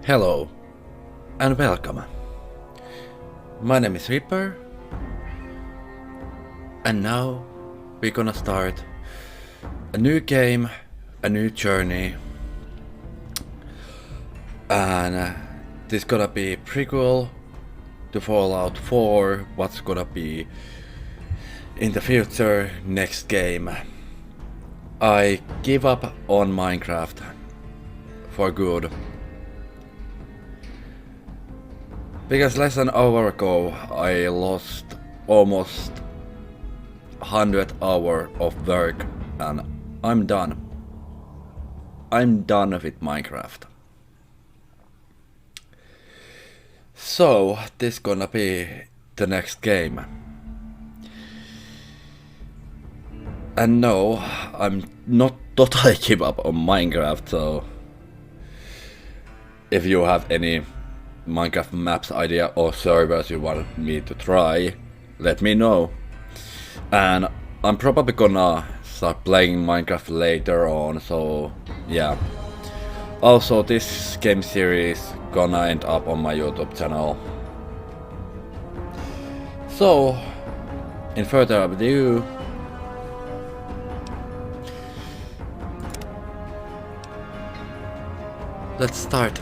Hello and welcome. My name is Ripper, and now we're gonna start a new game, a new journey, and this gonna be prequel to Fallout 4, what's gonna be in the future next game. I give up on Minecraft for good. Because less than an hour ago I lost almost 100 hours of work and I'm done. I'm done with Minecraft. So this gonna be the next game. And no, I'm not totally give up on Minecraft, so if you have any Minecraft maps idea or servers you want me to try, let me know. And I'm probably gonna start playing Minecraft later on, so yeah. Also, this game series gonna end up on my YouTube channel. So, in further ado, let's start.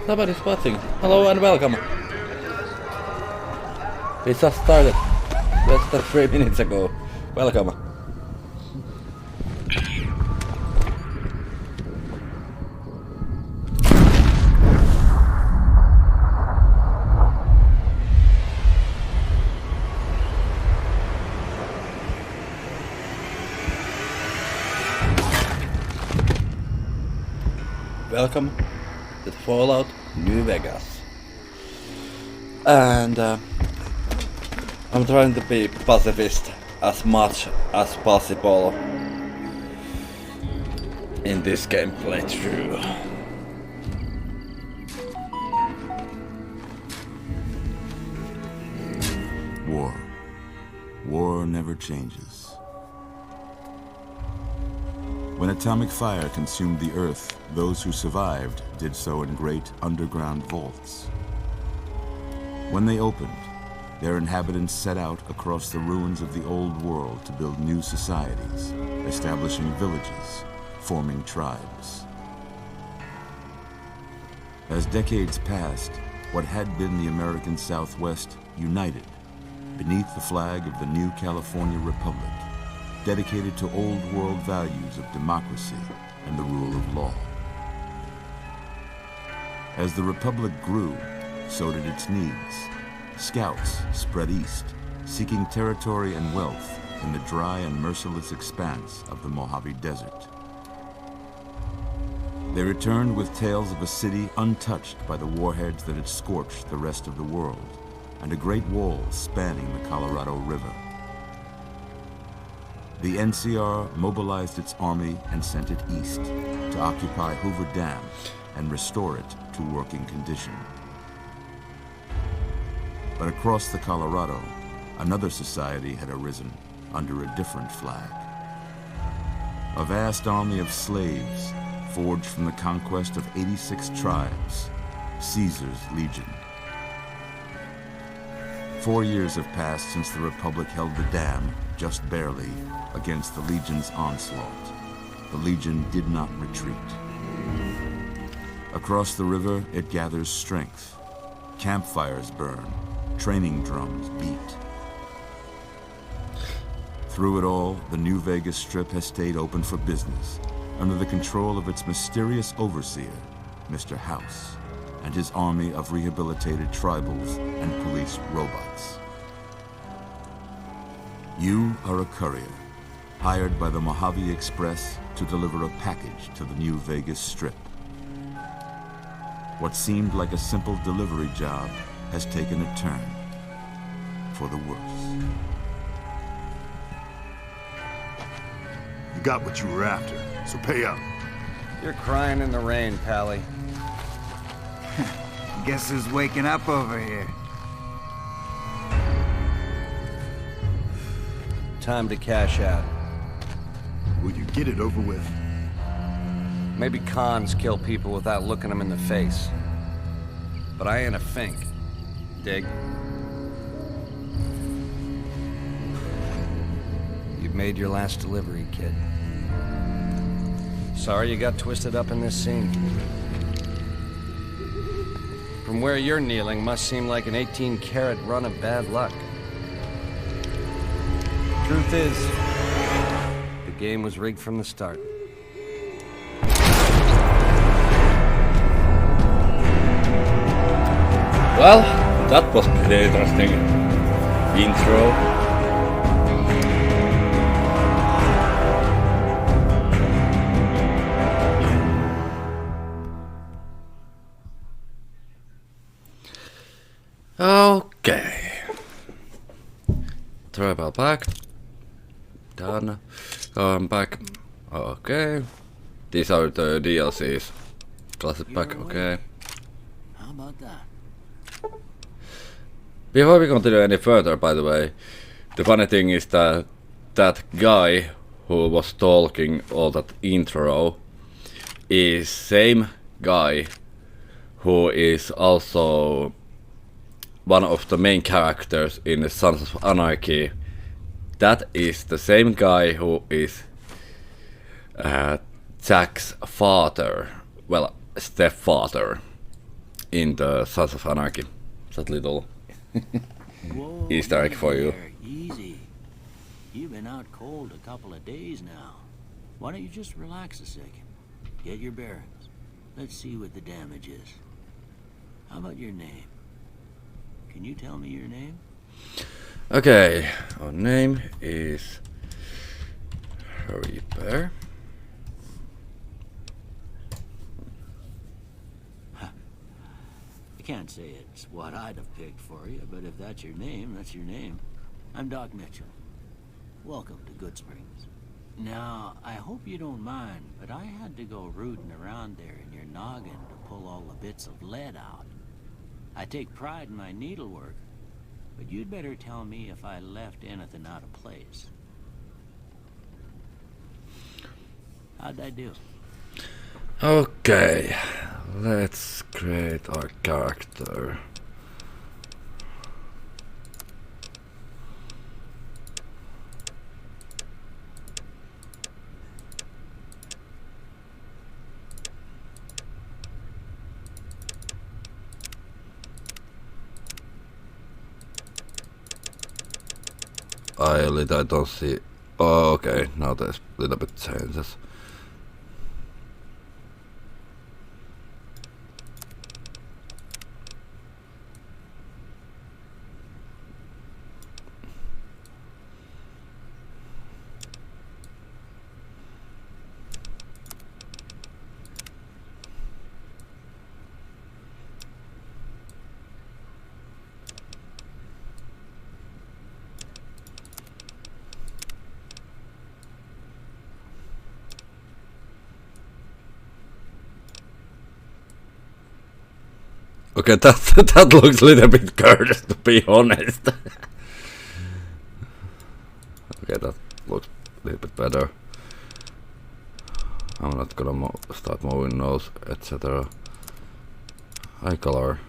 Somebody's watching. Hello and welcome. We just started less than 3 minutes ago. Welcome. Welcome to Fallout New Vegas. And I'm trying to be pacifist as much as possible in this game playthrough. War never changes. When atomic fire consumed the earth, those who survived did so in great underground vaults. When they opened, their inhabitants set out across the ruins of the old world to build new societies, establishing villages, forming tribes. As decades passed, what had been the American Southwest united beneath the flag of the new California Republic, dedicated to old world values of democracy and the rule of law. As the Republic grew, so did its needs. Scouts spread east, seeking territory and wealth in the dry and merciless expanse of the Mojave Desert. They returned with tales of a city untouched by the warheads that had scorched the rest of the world, and a great wall spanning the Colorado River. The NCR mobilized its army and sent it east to occupy Hoover Dam and restore it to working condition. But across the Colorado, another society had arisen under a different flag. A vast army of slaves forged from the conquest of 86 tribes, Caesar's Legion. 4 years have passed since the Republic held the dam, just barely, against the Legion's onslaught. The Legion did not retreat. Across the river, it gathers strength. Campfires burn, training drums beat. Through it all, the New Vegas Strip has stayed open for business, under the control of its mysterious overseer, Mr. House, and his army of rehabilitated tribals and police robots. You are a courier, hired by the Mojave Express to deliver a package to the New Vegas Strip. What seemed like a simple delivery job has taken a turn for the worse. You got what you were after, so pay up. You're crying in the rain, Pally. Guess who's waking up over here? Time to cash out. Will you get it over with? Maybe cons kill people without looking them in the face. But I ain't a fink. Dig? You've made your last delivery, kid. Sorry you got twisted up in this scene. From where you're kneeling must seem like an 18-carat run of bad luck. Truth is, the game was rigged from the start. Well, that was pretty interesting intro. Okay. Travel back. Done. Going back. Okay. These are the DLCs. Classic pack, okay. How about that? Before we continue any further, by the way, the funny thing is that that guy who was talking all that intro is same guy who is also one of the main characters in the Sons of Anarchy. That is the same guy who is Jack's father, well, stepfather in the Sons of Anarchy. That little Whoa, Easter egg for you. there, easy. You've been out cold a couple of days now. Why don't you just relax a second? Get your bearings. Let's see what the damage is. How about your name? Can you tell me your name? Okay, our name is Reaper. I can't say it's what I'd have picked for you, but if that's your name, that's your name. I'm Doc Mitchell. Welcome to Good Springs. Now, I hope you don't mind, but I had to go rooting around there in your noggin to pull all the bits of lead out. I take pride in my needlework, but you'd better tell me if I left anything out of place. How'd I do? Okay, let's create our character. I don't see. Oh, okay, now there's a little bit changes. Okay, that looks a little bit cursed, to be honest. Okay, that looks a little bit better. I'm not gonna start moving those, etc. Eye color.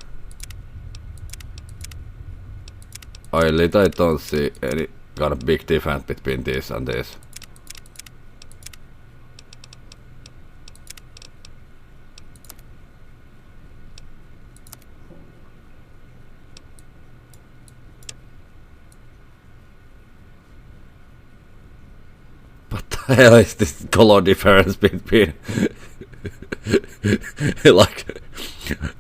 I don't see any kind of big difference between this and this. Hell is this color difference between like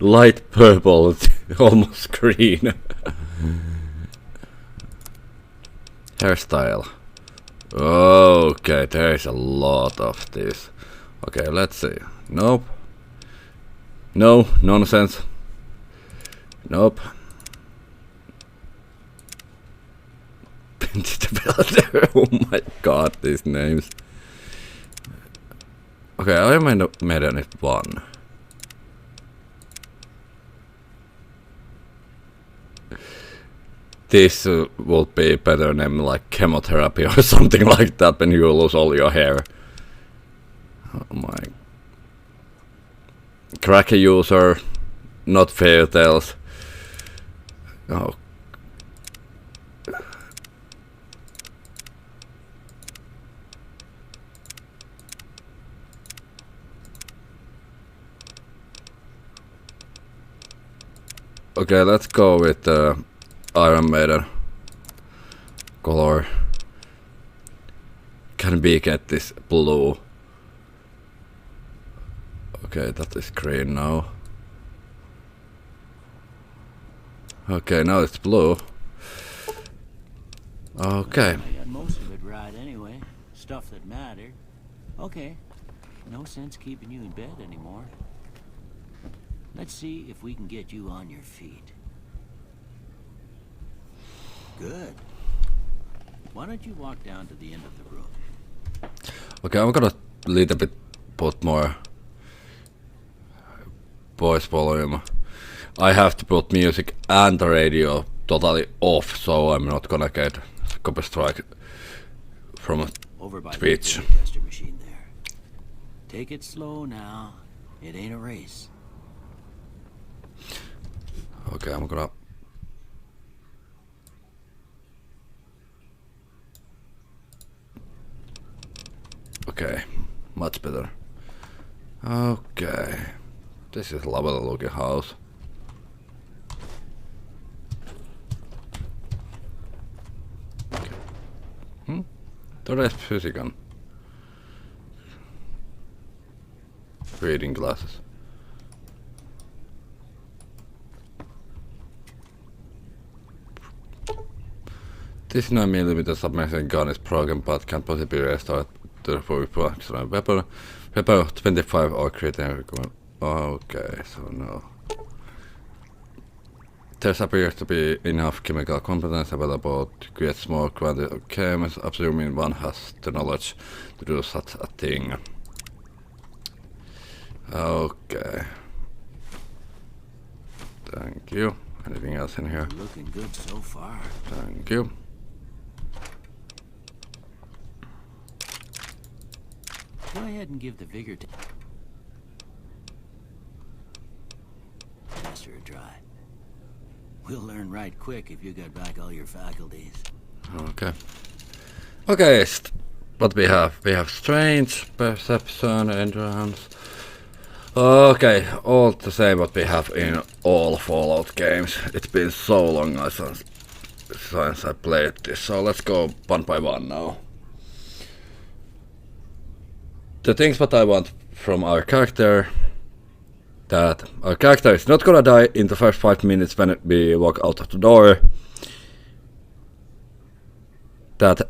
light purple, almost green. Hairstyle. Okay, there is a lot of this. Okay, let's see. Nope. No, nonsense. Nope. Oh my god, these names. Okay, I made only one. This would be better name like chemotherapy or something like that when you lose all your hair. Oh my. Cracker user, not fairy tales. Oh. Okay, let's go with the Iron Maiden color. Can we get this blue? Okay, that is green now. Okay, now it's blue. Okay. I got most of it right anyway. Stuff that mattered. Okay. No sense keeping you in bed anymore. Let's see if we can get you on your feet. Good. Why don't you walk down to the end of the room? Okay, I'm gonna little bit put more voice volume. I have to put music and the radio totally off, so I'm not gonna get copy strike from Over by Twitch. the tester machine there. Take it slow now. It ain't a race. Okay, I'm gonna. Okay, much better. Okay, this is a lovely looking house. Okay. Todella fysiikan. Reading glasses. This 9mm submachine gun is broken but can possibly restore to the full production weapon. Weapon 25 or critical. Okay, so no. There appears to be enough chemical components available to create small quantity of chemicals, assuming one has the knowledge to do such a thing. Okay. Thank you. Anything else in here? Looking good so far. Thank you. Go ahead and give the vigor tester a try. We'll learn right quick if you got back all your faculties. Okay. Okay, what we have? We have strange, perception, endurance. Okay, all the same what we have in all Fallout games. It's been so long since I played this, so let's go one by one now. The things what I want from our character, that our character is not gonna die in the first 5 minutes when we walk out of the door. That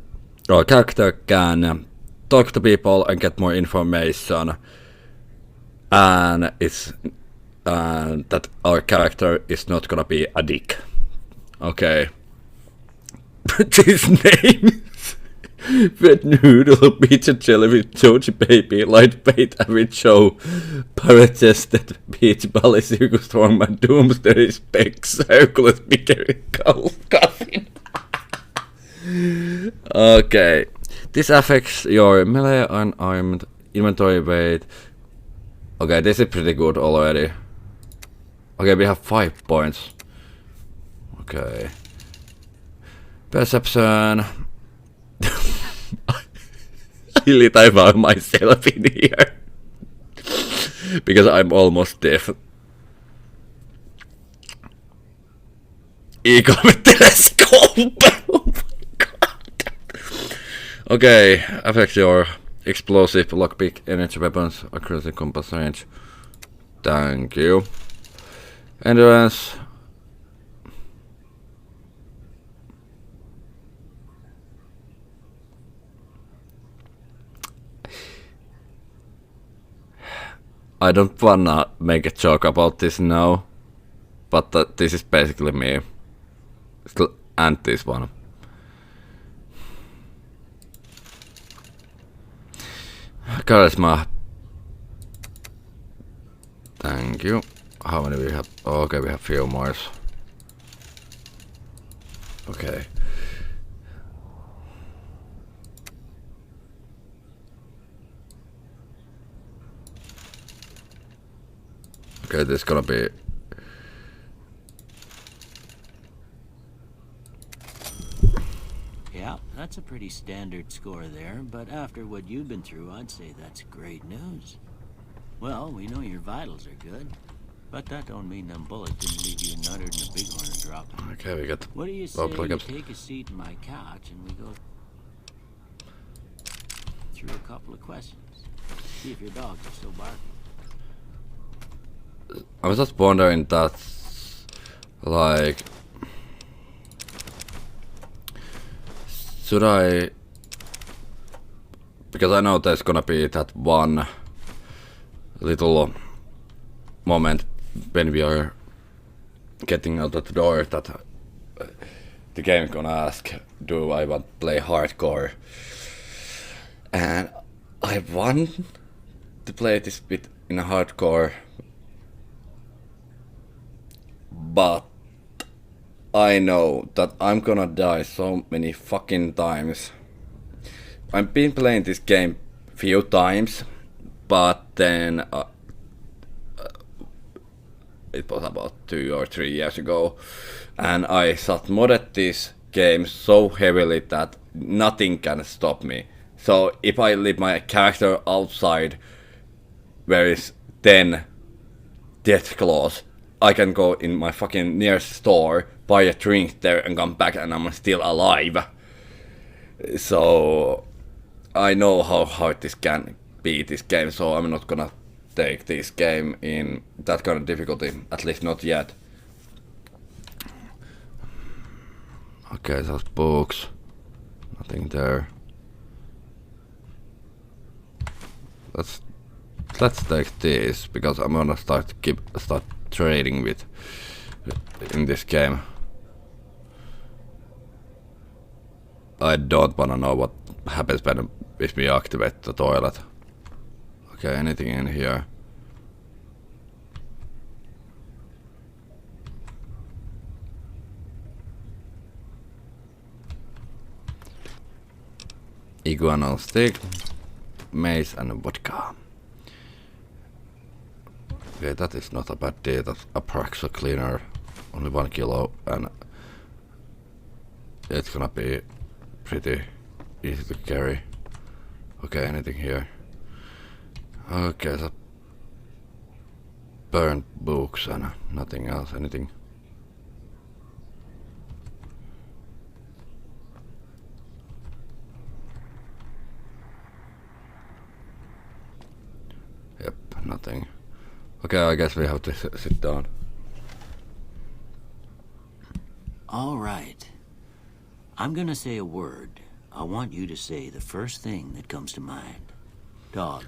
our character can talk to people and get more information, and that our character is not gonna be a dick. Okay. But his name Red Noodle, Pizza Jelly, Georgie Baby, Lightweight, Average Show, Parachested, Beach Bally, Circus Storm, Doomsday, Specs, Hercules, Pickering, Cousin. Okay. This affects your melee unarmed inventory weight. Okay, this is pretty good already. Okay, we have 5 points. Okay. Perception. I lit I found myself in here. Because I'm almost deaf. Eagle with telescope! Oh my god. Okay, affects your explosive, lockpick, energy weapons, accuracy, compass range. Thank you. Endurance. I don't wanna make a joke about this now, but this is basically me. And this one. Charisma. Thank you. How many we have? Oh, okay, we have few more. Okay. Okay, this is gonna be... Yeah, that's a pretty standard score there, but after what you've been through, I'd say that's great news. Well, we know your vitals are good, but that don't mean them bullets didn't leave you nuttered and a bighorn a dropping. Okay, we got... What do you say you take a seat in my couch and we go through a couple of questions? See if your dogs are still barking. I was just wondering that, like... Should I... Because I know there's gonna be that one little moment when we are getting out of the door that the game is gonna ask, do I want to play hardcore? And I want to play this bit in a hardcore, but I know that I'm gonna die so many fucking times. I've been playing this game few times, but then it was about 2 or 3 years ago, and I modded this game so heavily that nothing can stop me. So if I leave my character outside where is 10 death claws, I can go in my fucking nearest store, buy a drink there and come back and I'm still alive. So I know how hard this can be, this game, so I'm not gonna take this game in that kind of difficulty, at least not yet. Okay, those books, nothing there. Let's take this, because I'm gonna start trading with in this game. I don't wanna know what happens when if we activate the toilet. Okay, anything in here? Iguana stick, mace and vodka. Okay, that is not a bad deal. That's a Praxo cleaner, only 1 kilo, and it's gonna be pretty easy to carry. Okay, anything here? Okay, so burned books and nothing else, anything. Yep, nothing. Okay, I guess we have to sit down. All right. I'm gonna say a word. I want you to say the first thing that comes to mind. Dog.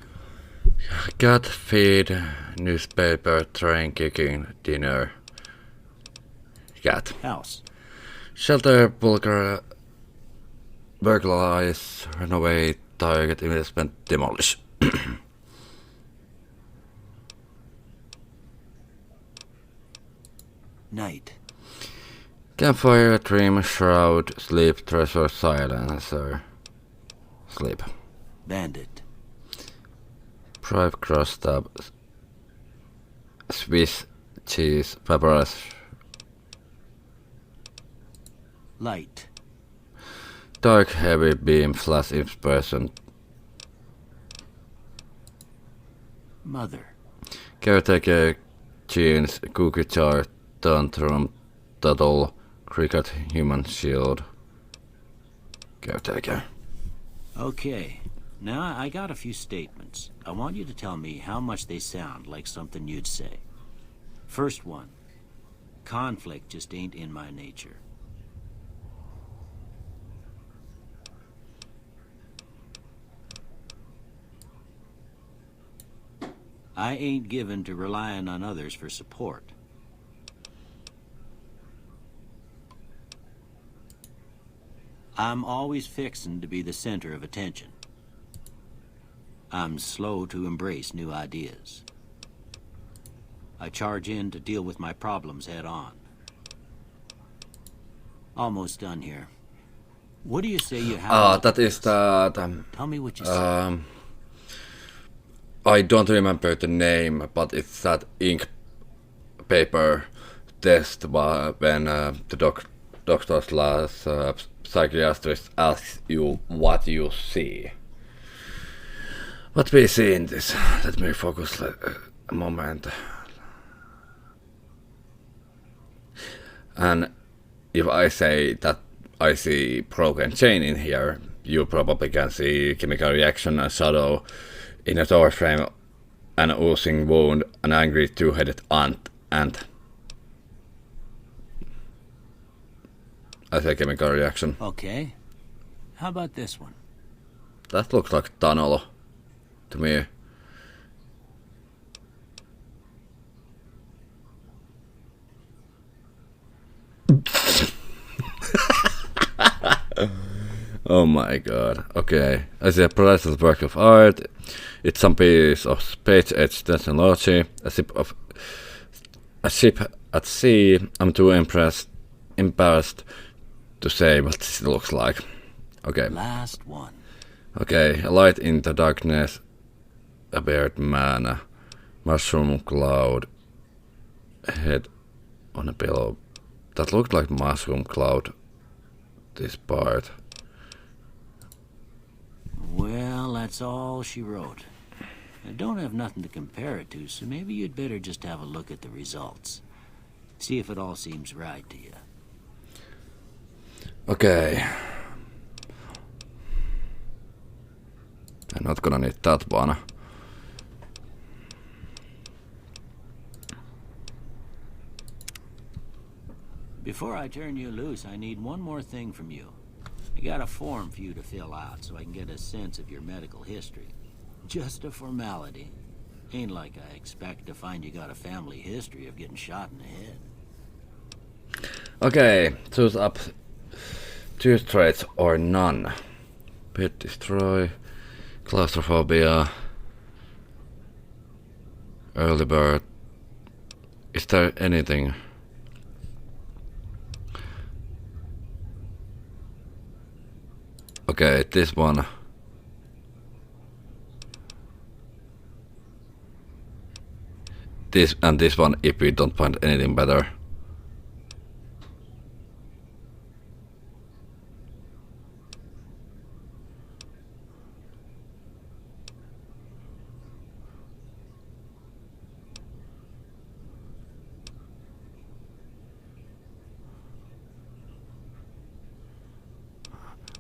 Cat, feed, newspaper, train kicking, dinner. Cat. House. Shelter, burglarize, renovate, target, investment, demolish. Night. Campfire, dream, shroud, sleep, treasure, silencer. Sleep. Bandit. Drive, cross tab, Swiss cheese, peppers. Light. Dark, heavy beam, flash, inspiration. Mother. Caretaker, jeans, cookie jar, tantrum, tuttle, cricket, human shield. Caretaker. Okay. Now, I got a few statements. I want you to tell me how much they sound like something you'd say. First one. Conflict just ain't in my nature. I ain't given to relying on others for support. I'm always fixin' to be the center of attention. I'm slow to embrace new ideas. I charge in to deal with my problems head on. Almost done here. What do you say you have? That is that. Tell me what you say. I don't remember the name, but it's that ink paper test when the doctors last psychiatrist asks you what you see. What we see in this? Let me focus a moment. And if I say that I see broken chain in here, you probably can see chemical reaction, a shadow in a door frame, an oozing wound, an angry two-headed ant. I say chemical reaction. Okay. How about this one? That looks like tunnel to me. Oh my god. Okay. I see a priceless work of art. It's some piece of space-age technology. A ship at sea. I'm too embarrassed to say what this looks like. Okay. Last one. Okay. A light in the darkness. A bearded man. A mushroom cloud. Head on a pillow. That looked like mushroom cloud. This part. Well, that's all she wrote. I don't have nothing to compare it to, so maybe you'd better just have a look at the results. See if it all seems right to you. Okay. I'm not gonna need that one. Before I turn you loose, I need one more thing from you. I got a form for you to fill out so I can get a sense of your medical history. Just a formality. Ain't like I expect to find you got a family history of getting shot in the head. Okay, choose up 2 traits or none. Pit destroy, claustrophobia, early bird. Is there anything? Okay, this one. This and this one if we don't find anything better.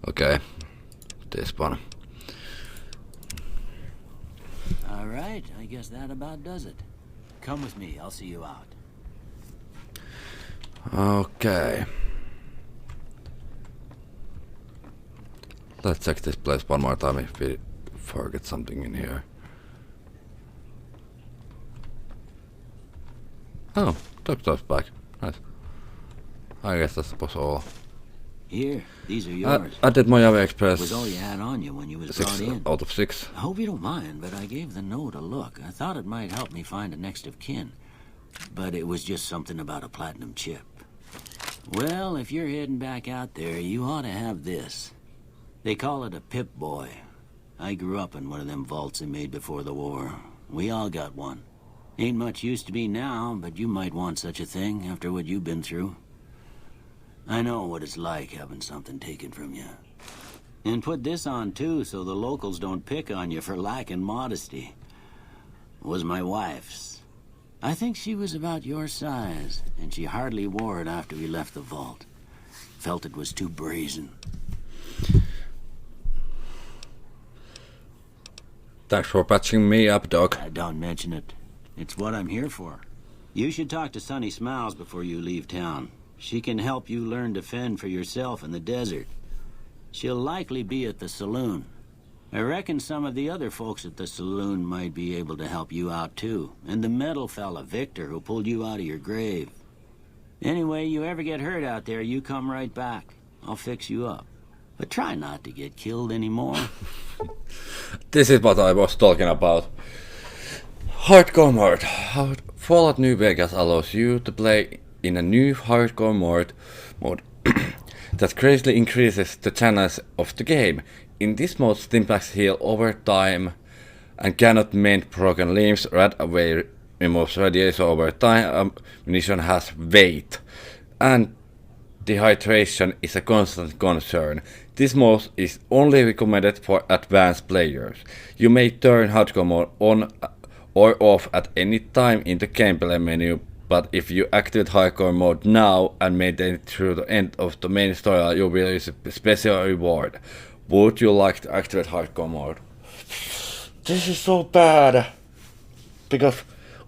Okay, this one. All right, I guess that about does it. Come with me, I'll see you out. Okay. Let's check this place one more time if we forget something in here. Oh, doctor's back. Nice. I guess that was all. Here, these are yours. I did my Java Express. Was all you had on you when you was 6 brought in. out of 6. I hope you don't mind, but I gave the note a look. I thought it might help me find a next of kin. But it was just something about a platinum chip. Well, if you're heading back out there, you ought to have this. They call it a Pip Boy. I grew up in one of them vaults they made before the war. We all got one. Ain't much use to me now, but you might want such a thing after what you've been through. I know what it's like having something taken from you. And put this on too, so the locals don't pick on you for lacking modesty. Was my wife's. I think she was about your size, and she hardly wore it after we left the vault. Felt it was too brazen. Thanks for patching me up, Doc. Don't mention it. It's what I'm here for. You should talk to Sunny Smiles before you leave town. She can help you learn to fend for yourself in the desert. She'll likely be at the saloon. I reckon some of the other folks at the saloon might be able to help you out too. And the metal fella, Victor, who pulled you out of your grave. Anyway, you ever get hurt out there, you come right back. I'll fix you up. But try not to get killed anymore. This is what I was talking about. Hardcore mode. Fallout New Vegas allows you to play in a new hardcore mode that greatly increases the challenge of the game. In this mode, Stimpaks heal over time and cannot mend broken limbs. Right away removes radiation over time. Ammunition has weight, and dehydration is a constant concern. This mode is only recommended for advanced players. You may turn hardcore mode on or off at any time in the gameplay menu, but if you activate hardcore mode now and maintain it through the end of the main story, you will receive a special reward. Would you like to activate hardcore mode? This is so bad, because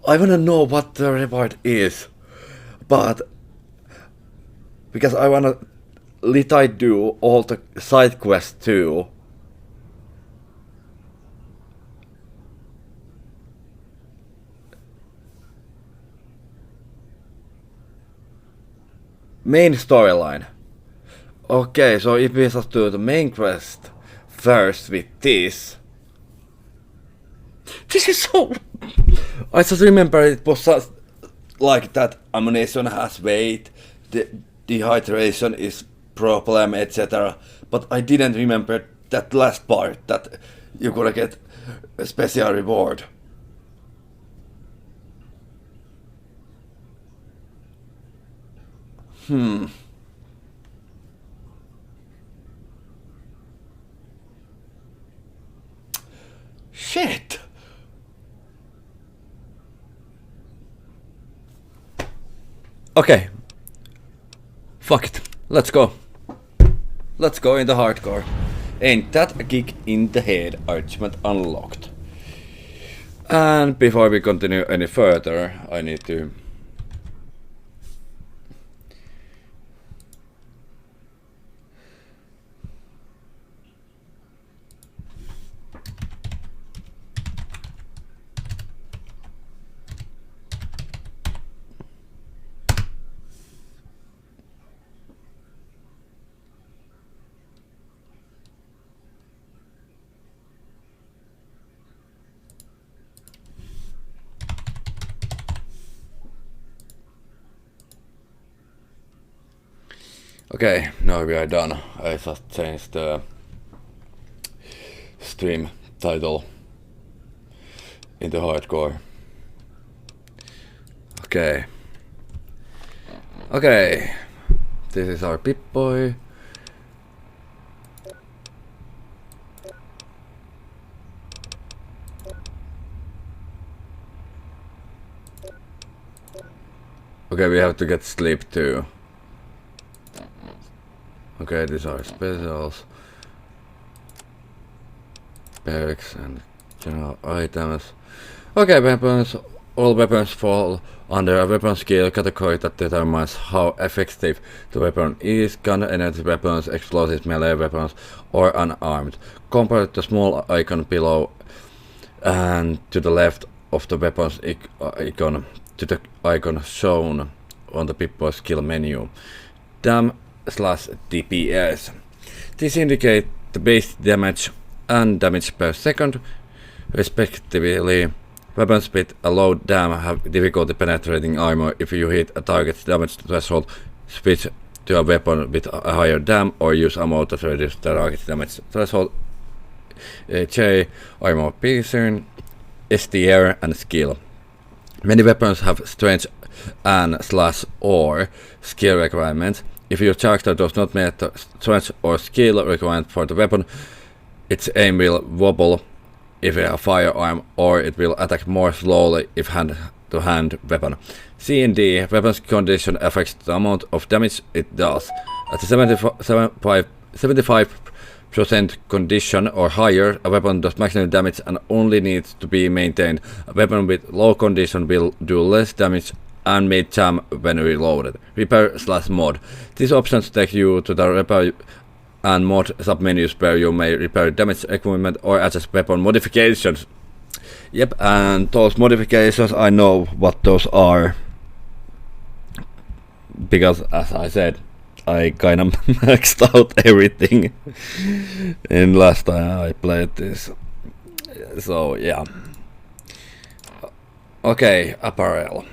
I wanna know what the reward is, but because I wanna let I do all the side quests too. Main storyline. Okay, so if we just do the main quest first with this. This is so... I just remember it was just like that ammunition has weight, the dehydration is problem, etc. But I didn't remember that last part, that you're gonna get a special reward. Shit! Okay. Fuck it. Let's go. Let's go in the hardcore. Ain't that a kick in the head? Achievement unlocked. And before we continue any further, I need to... Okay, now we are done. I just changed the stream title into hardcore. Okay. Okay. This is our Pip Boy. Okay, we have to get sleep too. Okay, these are specials, perks and general items. Okay, weapons. All weapons fall under a weapon skill category that determines how effective the weapon is. Gun, energy weapons, explosives, melee weapons, or unarmed. Compare the small icon below and to the left of the weapons icon to the icon shown on the Pip Boy skill menu. Dam/DPS. These indicate the base damage and damage per second, respectively. Weapons with a low dam have difficulty penetrating armor. If you hit a target's damage threshold, switch to a weapon with a higher dam or use ammo to reduce the target's damage threshold. J. Armor piercing, STR and skill. Many weapons have strength and /or skill requirements. If your character does not meet the strength or skill requirement for the weapon, its aim will wobble if a firearm, or it will attack more slowly if hand-to-hand weapon. C and D, weapon's condition affects the amount of damage it does. At the 75% condition or higher, a weapon does maximum damage and only needs to be maintained. A weapon with low condition will do less damage and may jam when reloaded. Repair/mod. These options take you to the and mod submenus where you may repair damaged equipment or adjust weapon modifications. Yep, and those modifications, I know what those are. Because, as I said, I kinda maxed out everything in last time I played this. So, yeah. Okay, apparel.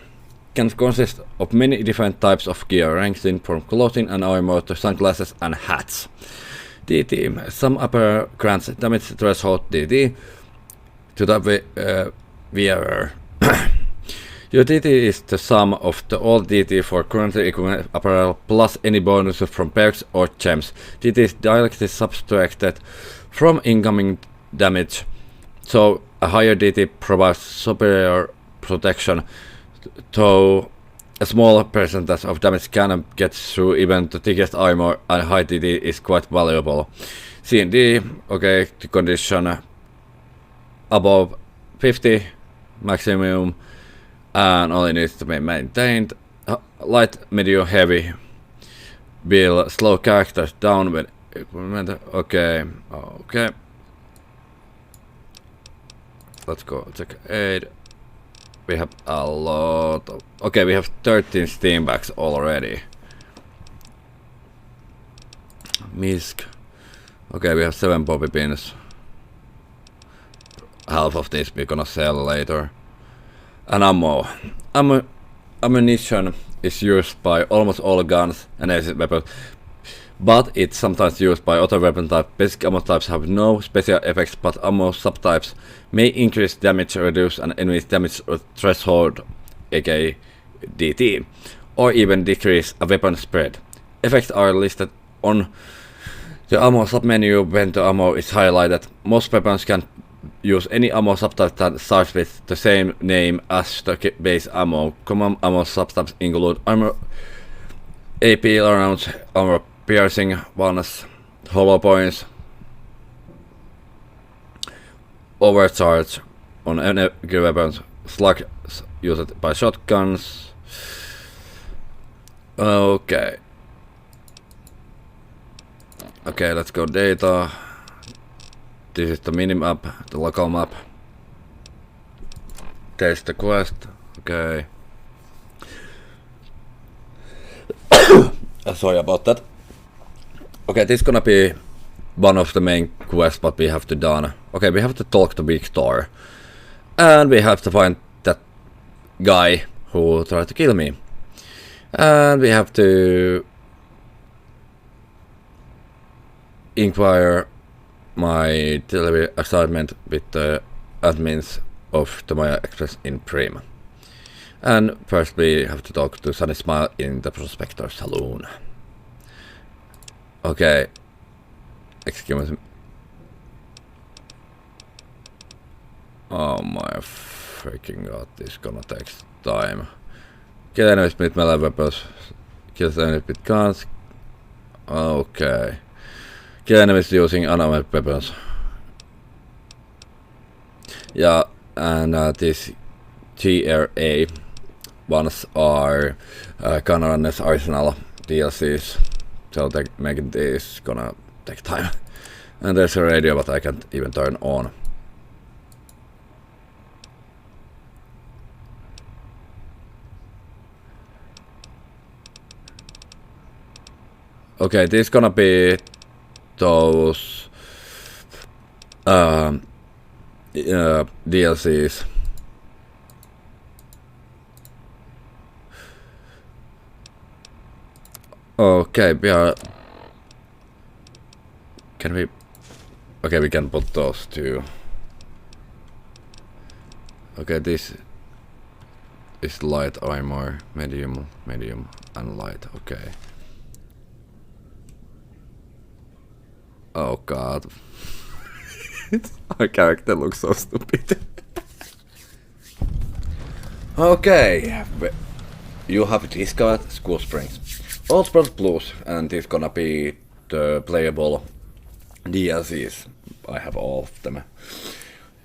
Can consist of many different types of gear, ranging from clothing and armor to sunglasses and hats. DT. Some apparel grants damage threshold DT to the wearer. Your DT is the sum of the all DT for currently equipped apparel plus any bonuses from perks or gems. DT is directly subtracted from incoming damage, so a higher DT provides superior protection, though a smaller percentage of damage can get through even the thickest armor, and high DT is quite valuable. CND, okay, the condition above 50 maximum, and only needs to be maintained. Light, medium, heavy will slow characters down when equipment. Okay. Let's go check aid. We have a lot of... Okay, we have 13 steam bags already. Misk. Okay, we have 7 bobby pins. Half of this we're gonna sell later. And ammo. Ammunition is used by almost all guns and assault weapons, but it's sometimes used by other weapon types. Basic ammo types have no special effects, but ammo subtypes may increase damage, reduce an enemy's damage threshold, aka DT, or even decrease a weapon spread. Effects are listed on the ammo submenu when the ammo is highlighted. Most weapons can use any ammo subtype that starts with the same name as the base ammo. Common ammo subtypes include armor, AP rounds, armor piercing ones, hollow points, overcharge on energy weapons, slugs used by shotguns. Okay, let's go data. This is the minimap, the local map. There's the quest. Okay. Sorry about that. Okay, this is gonna be one of the main quests what we have to done. Okay, we have to talk to Victor. And we have to find that guy who tried to kill me. And we have to inquire my delivery assignment with the admins of the Maya Express in Prim. And first we have to talk to Sunny Smile in the Prospector Saloon. Okay. Excuse me. Oh my freaking god, this is gonna take time. Kill enemies with melee weapons. Kill enemies with guns. Okay. Kill enemies using unarmed weapons. Yeah, and these GRA ones are Gunrunner's Arsenal DLCs, so making this gonna take time. And there's a radio but I can't even turn on. Okay, this is gonna be those DLCs. Okay, we are... Can we... Okay, we can put those two. Okay, this is light armor, medium, and light. Okay. Oh god. Our character looks so stupid. Okay. You have discovered School Springs. All Spells Blues, and this is gonna be the playable DLCs. I have all of them.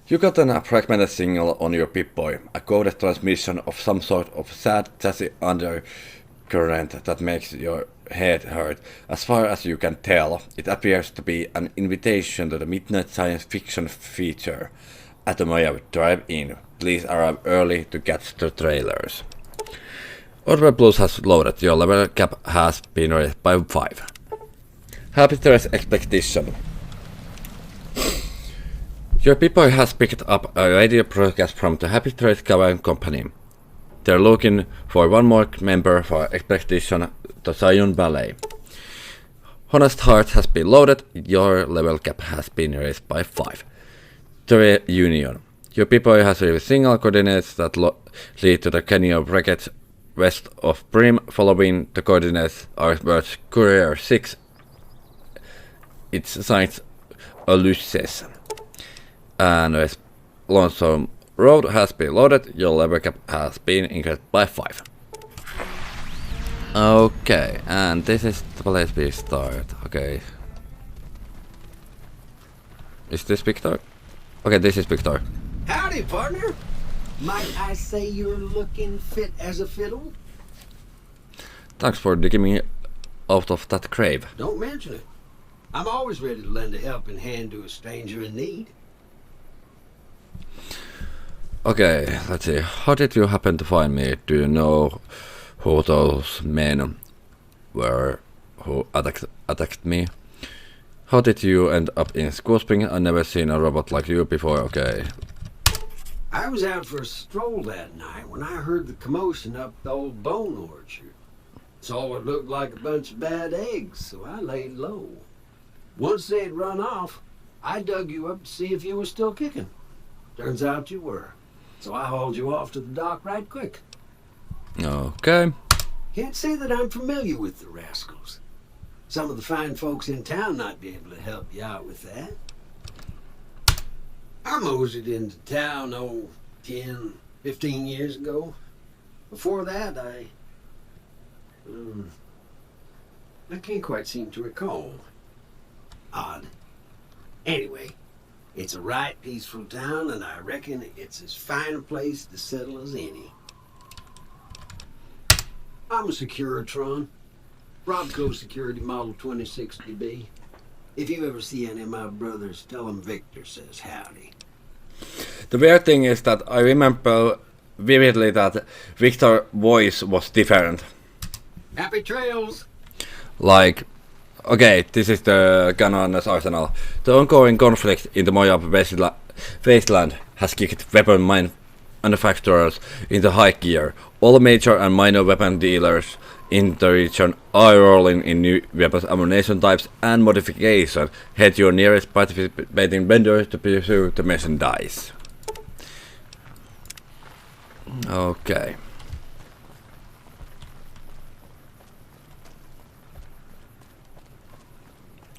You got a fragmented signal on your Pip Boy, a coded transmission of some sort of sad, jazzy current that makes your head hurt. As far as you can tell, it appears to be an invitation to the midnight science fiction feature at the Mojave Drive-In. Please arrive early to catch the trailers. Order Plus has loaded. Your level cap has been raised by 5. Happy Trails Expedition. Your Pip Boy has picked up a radio broadcast from the Happy Trails Caravan Company. They're looking for one more member for expedition to Zion Valley. Honest Heart has been loaded. Your level cap has been raised by 5. The Reunion. Your Pip Boy has received single coordinates that lead to the Canyon Wreckage west of Brim. Following the coordinates are words Courier 6. It's signed Ulysses. And Lonesome Road has been loaded. Your level cap has been increased by 5. Okay, and this is the place we start. Okay. Is this Victor? Okay, this is Victor. Howdy, partner. Might I say you're looking fit as a fiddle? Thanks for digging me out of that grave. Don't mention it. I'm always ready to lend a helping hand to a stranger in need. Okay, let's see. How did you happen to find me? Do you know who those men were who attacked me? How did you end up in School Spring? I've never seen a robot like you before. Okay. I was out for a stroll that night when I heard the commotion up the old bone orchard. Saw what looked like a bunch of bad eggs, so I laid low. Once they'd run off, I dug you up to see if you were still kicking. Turns out you were. So I hauled you off to the dock right quick. Okay. Can't say that I'm familiar with the rascals. Some of the fine folks in town might be able to help you out with that. I moseyed into town, 10, 15 years ago. Before that, I can't quite seem to recall. Odd. Anyway, it's a right peaceful town, and I reckon it's as fine a place to settle as any. I'm a Securitron. Robco Security Model 2060B. If you ever see any of my brothers, tell them Victor says howdy. The weird thing is that I remember vividly that Victor's voice was different. Happy trails! Like, okay, this is the Canon's arsenal. The ongoing conflict in the Mojave wasteland has kicked weapon manufacturers into high gear. All major and minor weapon dealers in the region are rolling in new weapons, ammunition types, and modifications. Head your nearest participating vendor to pursue the merchandise. Okay.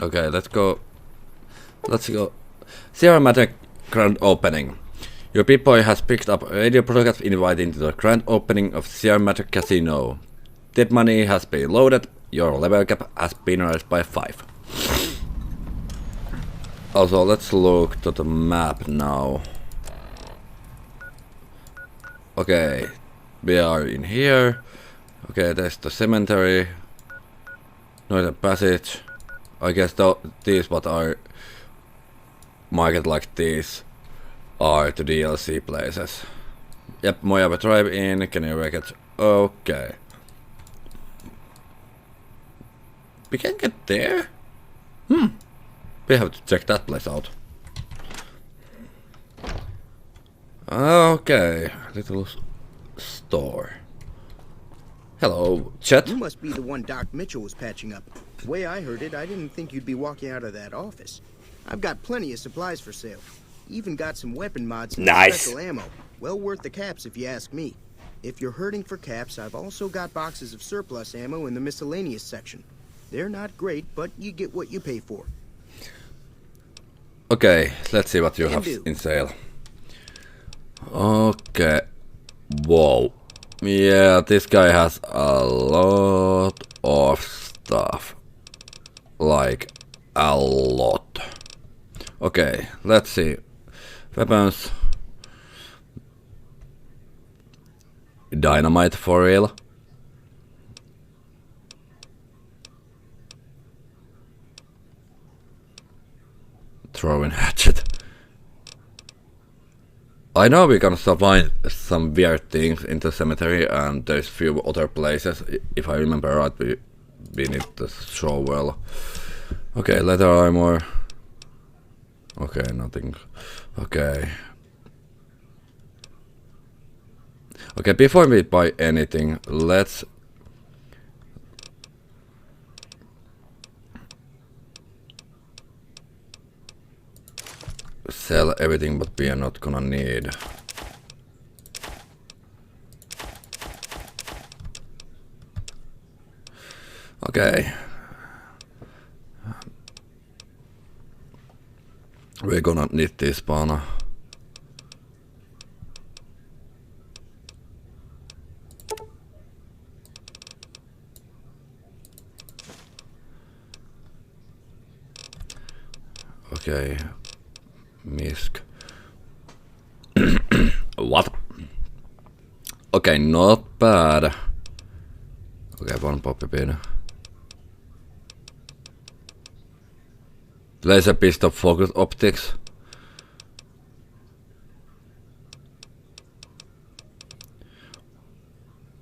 Okay, let's go. Sierra Madre Grand Opening. Your Pip Boy has picked up a radio broadcast inviting to the grand opening of Sierra Madre Casino. Dead money has been loaded. Your level cap has been raised by 5. Also, let's look to the map now. Okay, we are in here. Okay, there's the cemetery. Northern Passage. I guess these what are market like these are the DLC places. Yep, Mojave Drive-In, Canyon Wreckage. Okay. We can get there? We have to check that place out. Okay, little store. Hello, Chet. You must be the one Doc Mitchell was patching up. The way I heard it, I didn't think you'd be walking out of that office. I've got plenty of supplies for sale. Even got some weapon mods and special ammo. Well worth the caps if you ask me. If you're hurting for caps, I've also got boxes of surplus ammo in the miscellaneous section. They're not great, but you get what you pay for. Okay, let's see what you have in sale. Okay. Whoa. Yeah, this guy has a lot of stuff. Like, a lot. Okay, let's see. Weapons. Dynamite for real. throwing hatchet. I know we're gonna find some weird things in the cemetery, and there's few other places. If I remember right, we need the shovel. Okay, leather armor. Okay, nothing. Okay. Okay, before we buy anything, let's sell everything but we are not gonna need. Okay. We're gonna need this spawner. Okay. Misk. What? Okay, not bad. Okay, one poppy pin. Laser pistol focus optics.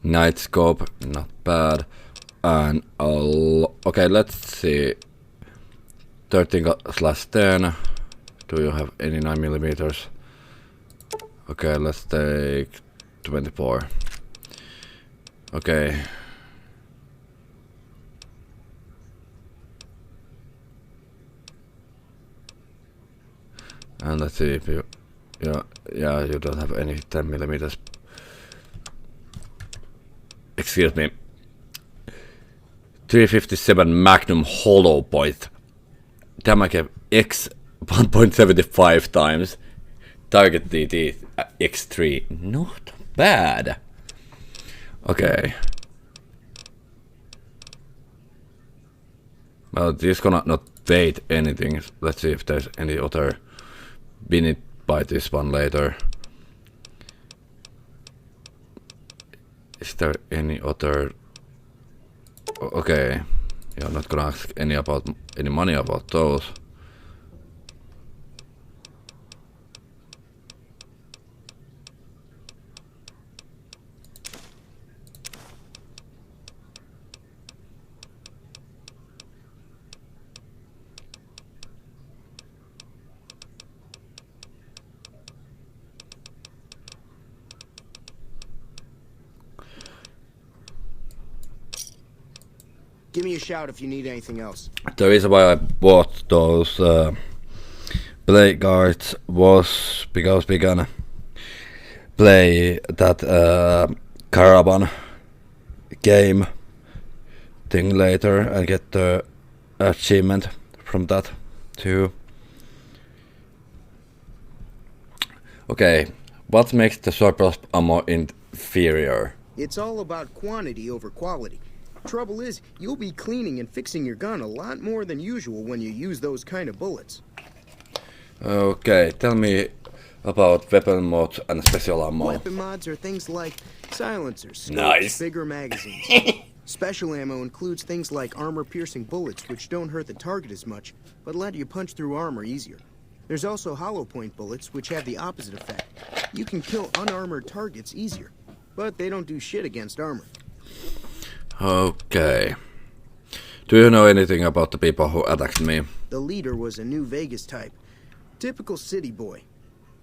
Night scope, not bad. And okay, let's see. 13/10. Do you have any 9mm? Okay, let's take 24. Okay. And let's see if you, yeah, you don't have any 10mm. Excuse me. 357 Magnum hollow point. Damage X 1.75 times. Target DD X3. Not bad. Okay. Well, this gonna not wait anything. Let's see if there's any other. We need buy this one later. Is there any other? Okay, you're not gonna ask any money about those. Give me a shout if you need anything else. The reason why I bought those blade guards was because we're gonna play that caravan game thing later and get the achievement from that too. Okay, what makes the surplus ammo inferior? It's all about quantity over quality. Trouble is, you'll be cleaning and fixing your gun a lot more than usual when you use those kind of bullets. Okay, tell me about weapon mods and special ammo. Weapon mods are things like silencers, scopes, Nice. bigger magazines. Special ammo includes things like armor-piercing bullets, which don't hurt the target as much, but let you punch through armor easier. There's also hollow point bullets, which have the opposite effect. You can kill unarmored targets easier, but they don't do shit against armor. Okay. Do you know anything about the people who attacked me? The leader was a New Vegas type. Typical city boy.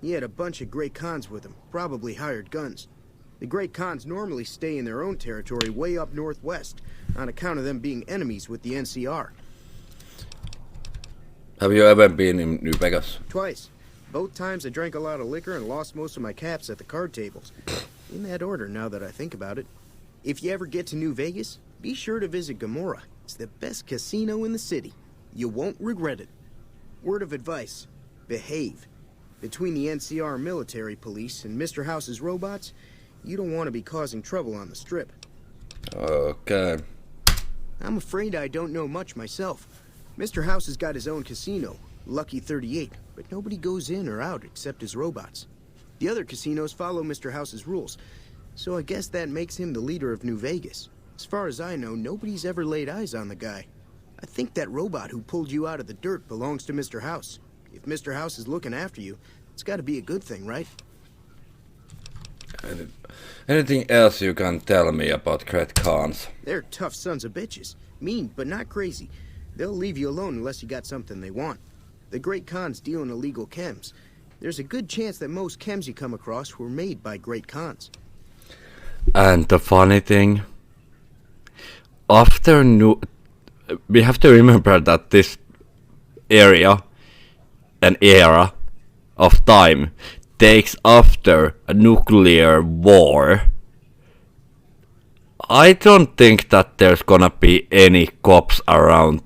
He had a bunch of Great Khans with him, probably hired guns. The Great Khans normally stay in their own territory way up northwest, on account of them being enemies with the NCR. Have you ever been in New Vegas? Twice. Both times I drank a lot of liquor and lost most of my caps at the card tables. In that order, now that I think about it. If you ever get to New Vegas, be sure to visit Gomorrah. It's the best casino in the city. You won't regret it. Word of advice, behave. Between the NCR military police and Mr. House's robots, you don't want to be causing trouble on the strip. Okay. I'm afraid I don't know much myself. Mr. House has got his own casino, Lucky 38, but nobody goes in or out except his robots. The other casinos follow Mr. House's rules, so I guess that makes him the leader of New Vegas. As far as I know, nobody's ever laid eyes on the guy. I think that robot who pulled you out of the dirt belongs to Mr. House. If Mr. House is looking after you, it's got to be a good thing, right? Anything else you can tell me about Great Khans? They're tough sons of bitches. Mean, but not crazy. They'll leave you alone unless you got something they want. The Great Khans deal in illegal chems. There's a good chance that most chems you come across were made by Great Khans. And the funny thing, we have to remember that this area, an era of time, takes after a nuclear war. I don't think that there's gonna be any cops around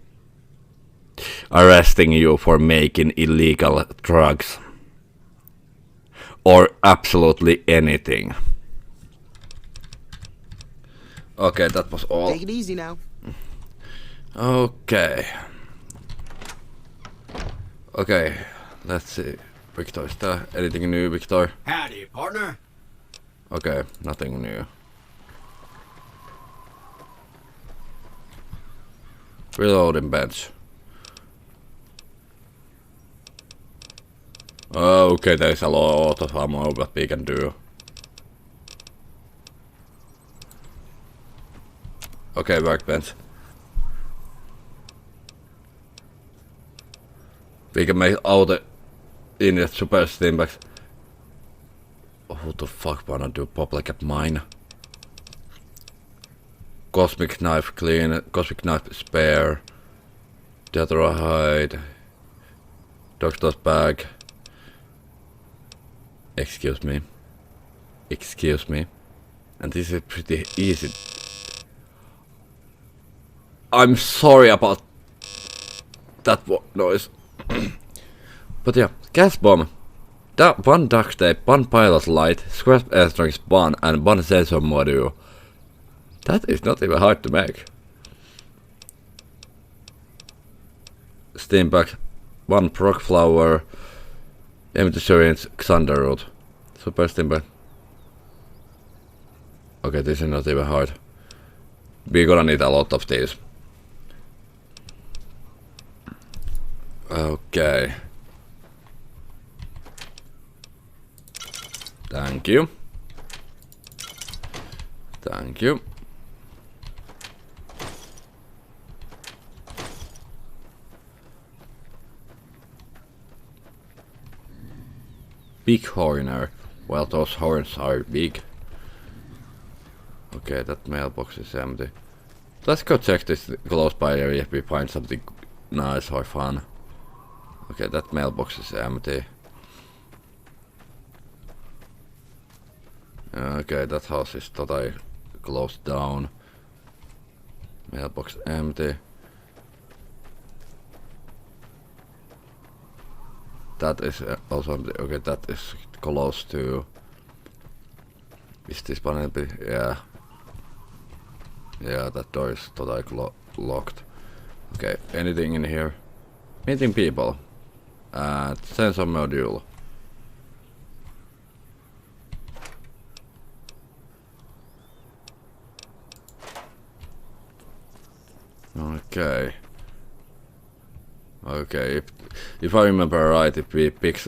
arresting you for making illegal drugs. Or absolutely anything. Okay, that was all. Take it easy now. Okay. Okay, let's see. Victor, is there anything new, Victor? Howdy, partner. Okay, nothing new. Reloading bench. Oh, okay, there's a lot of ammo that we can do. Okay, workbench. We can make all the in the super steambacks. Who the fuck wanna do pop like a mine? Cosmic knife clean, cosmic knife spare, tetrahide, doctor's bag. Excuse me. Excuse me. And this is pretty easy. I'm sorry about that noise. But yeah, gas bomb. One duct tape, one pilot light, scrap airstrings, one, and one sensor module. That is not even hard to make. Steam pack, one proc flower, empty syringe, Xander root. Super steam pack. Okay, this is not even hard. We're gonna need a lot of these. Okay. Thank you. Thank you. Big horner. Well, those horns are big. Okay, that mailbox is empty. Let's go check this close by area if we find something nice or fun. Okay, that mailbox is empty. Okay, that house is totally closed down. Mailbox empty. That is also empty. Okay, that is close to... Is this one empty? Yeah. Yeah, that door is totally locked. Okay, anything in here? Meeting people. Sensor module. Okay. Okay, if I remember right, if we pick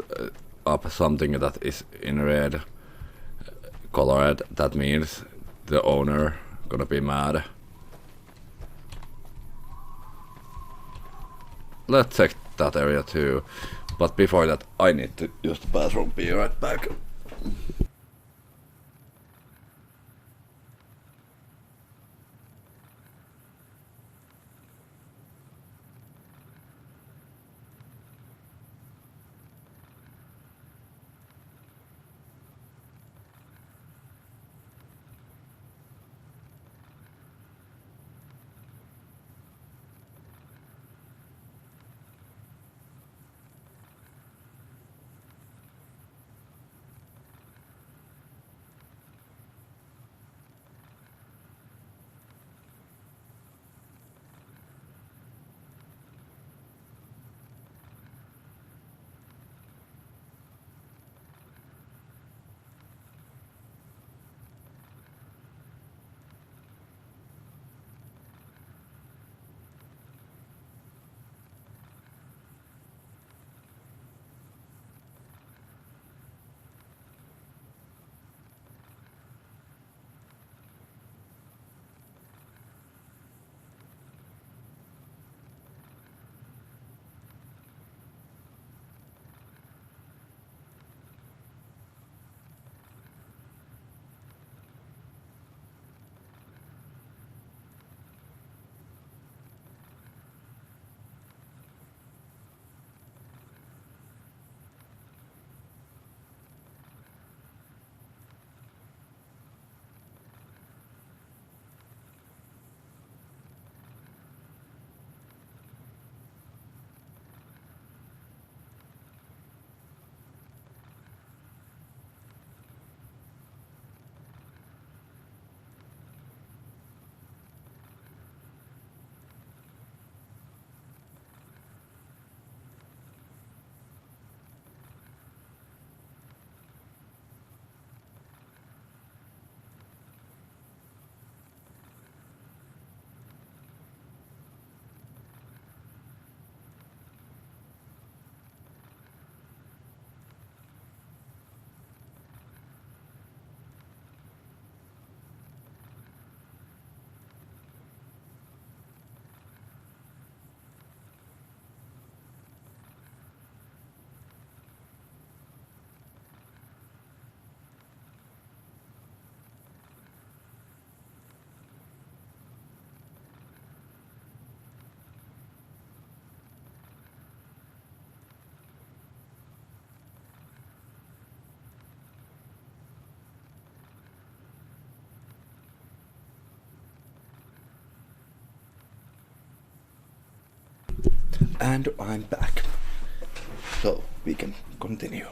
up something that is in red colored, that means the owner gonna be mad. Let's check that area too, but before that I need to use the bathroom. Be right back. And I'm back. So we can continue.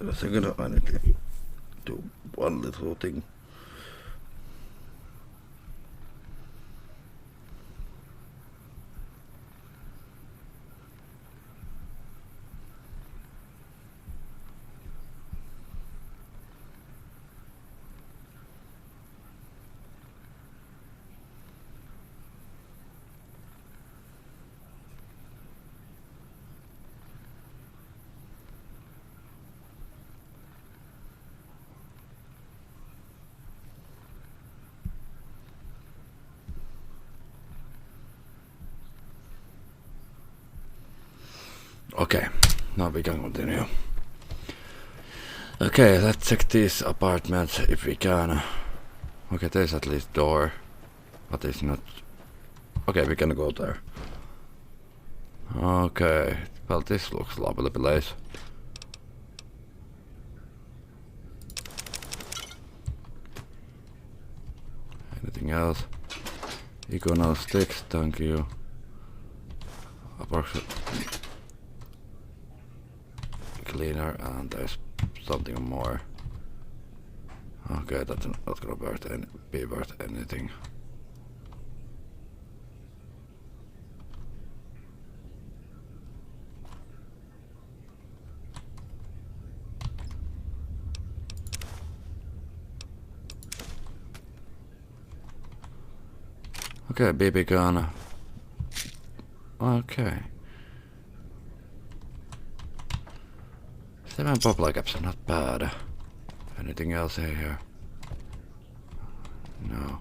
I'm gonna need to do one little thing. Okay, now we can continue. Okay, let's check these apartments if we can. Okay, there's at least door, but it's not. Okay, we can go there. Okay, well this looks lovely place. Anything else? Iconal sticks, thank you. Approximately cleaner, and there's something more. Okay, that's not gonna be worth anything. Okay, BB gun. Okay. 7 bubble caps, not bad. Anything else here? No.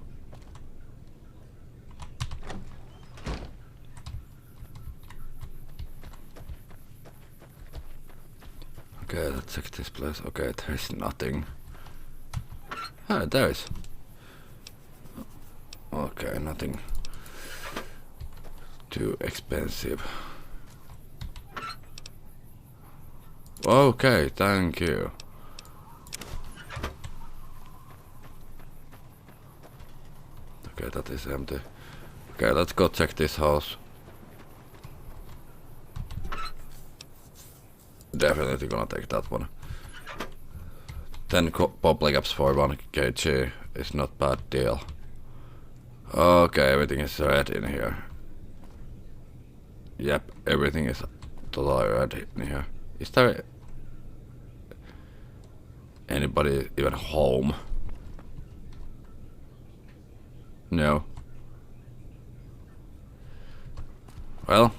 Okay, let's check this place. Okay, there's nothing. Ah, there is. Okay, nothing too expensive. Okay, thank you. Okay, that is empty. Okay, let's go check this house. Definitely gonna take that one. 10 bubble caps for 1 kg is not bad deal. Okay, everything is red in here. Yep, everything is totally red in here. Is there anybody even home? No. Well,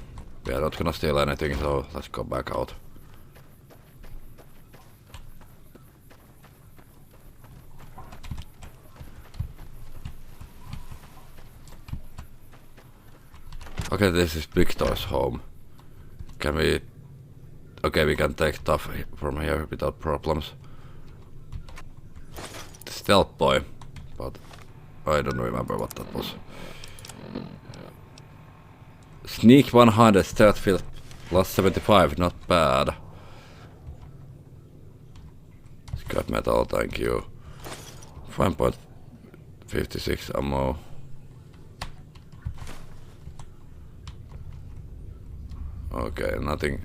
we are not gonna steal anything, so let's go back out. Okay, this is Victor's home. Can we... Okay, we can take stuff from here without problems. Stealth Boy, but I don't remember what that was. Sneak 100, stealth field plus 75, not bad. Scrap metal, thank you. 5.56 ammo. Okay, nothing,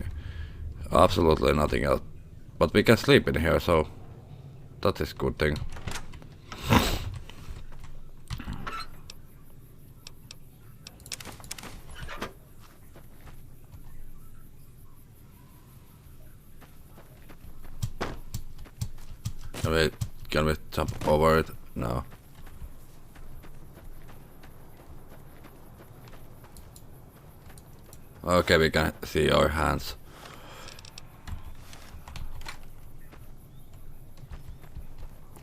absolutely nothing else. But we can sleep in here, so that is good thing. Can we jump over it? No. Okay, we can see our hands.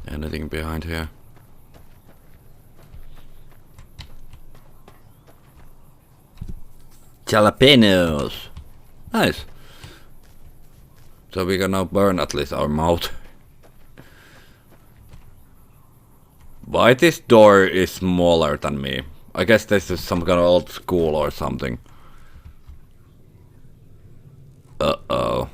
Anything behind here? Jalapenos! Nice! So we can now burn at least our mouth. Why this door is smaller than me? I guess this is some kind of old school or something. Uh-oh.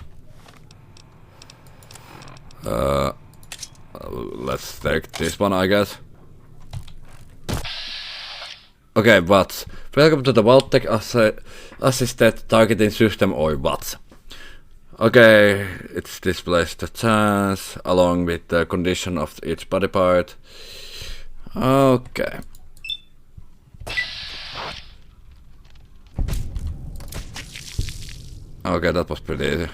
let's take this one, I guess. Okay, but welcome to the Vault-Tec assisted targeting system, or what? Okay, it displays the chance along with the condition of each body part. Okay. Okay, that was pretty easy.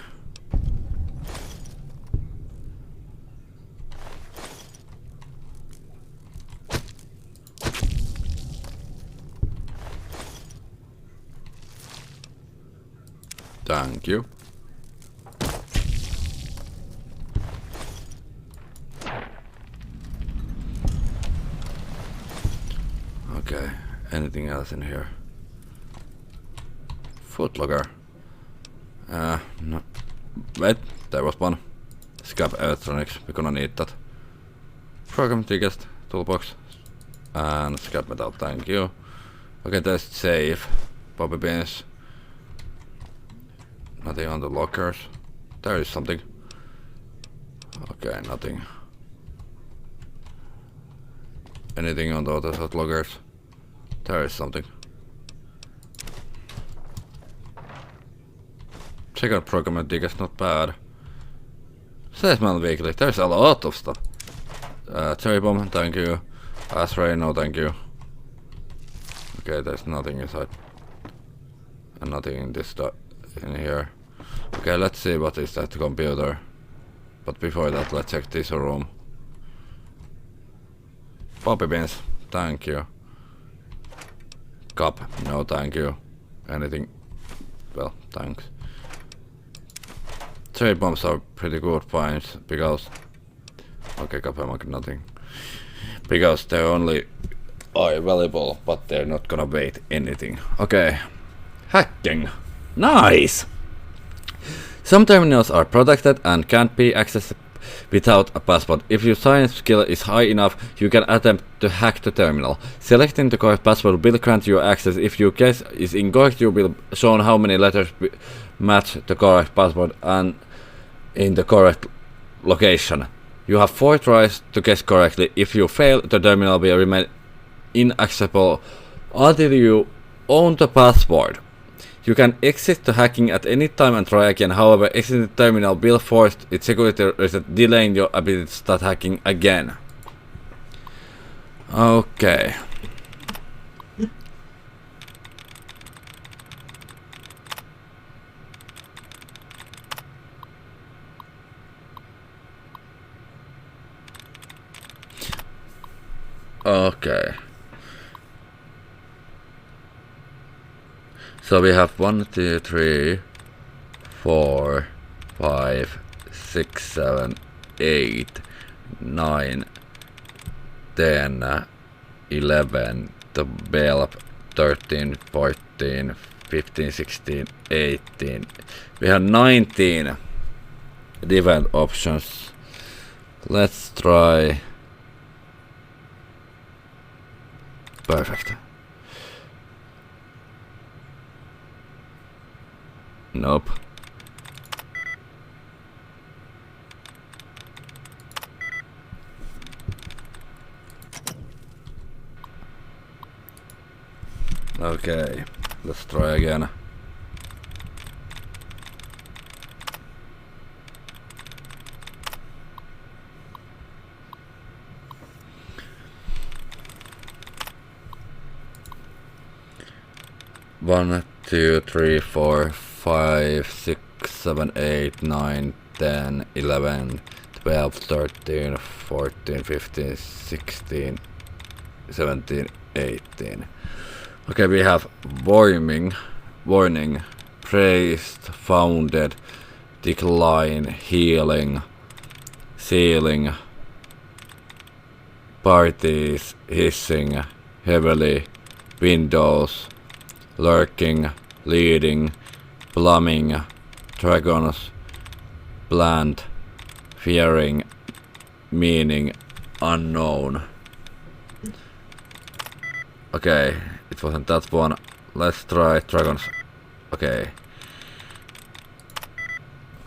Thank you. Okay, anything else in here? Footlocker. No. Wait, there was one. Scrap electronics, we're gonna need that. Program ticket, toolbox, and scrap metal, thank you. Okay, there's safe. Bobby pins. Nothing on the lockers. There is something. Okay, nothing. Anything on the other side lockers? There is something. Second program ticket's not bad. Salesman weekly, there's a lot of stuff. Cherry bomb, thank you. Ashtray, no thank you. Okay, there's nothing inside. And nothing in this stuff in here. Okay, let's see what is that computer. But before that, let's check this room. Poppy beans, thank you. Cup, no thank you. Anything? Well, thanks. Cherry bombs are pretty good finds because... Okay, cup ammo, nothing. Because they're only are valuable, but they're not gonna weigh anything. Okay. Hacking. Nice! Some terminals are protected and can't be accessed without a password. If your science skill is high enough, you can attempt to hack the terminal. Selecting the correct password will grant you access. If your guess is incorrect, you will show how many letters match the correct password and in the correct location. You have 4 tries to guess correctly. If you fail, the terminal will remain inaccessible until you own the password. You can exit the hacking at any time and try again. However, exiting the terminal will force its security reset, delaying your ability to start hacking again. Okay. Okay. So we have 1, 2, 3, 4, 5, 6, 7, 8, 9, 10, 11, 12, 13, 14, 15, 16, 18. We have 19 different options. Let's try. Perfect. Nope. Okay, let's try again. One, 2, 3, 4, 5, 6, 7, 8, 9, 10, 11, 12, 13, 14, 15, 16, 17, 18. Okay, we have warning, praised, founded, decline, healing, sealing, parties, hissing, heavily, windows, lurking, leading, plumbing, dragons, bland, fearing, meaning, unknown. Okay, it wasn't that one. Let's try dragons. Okay.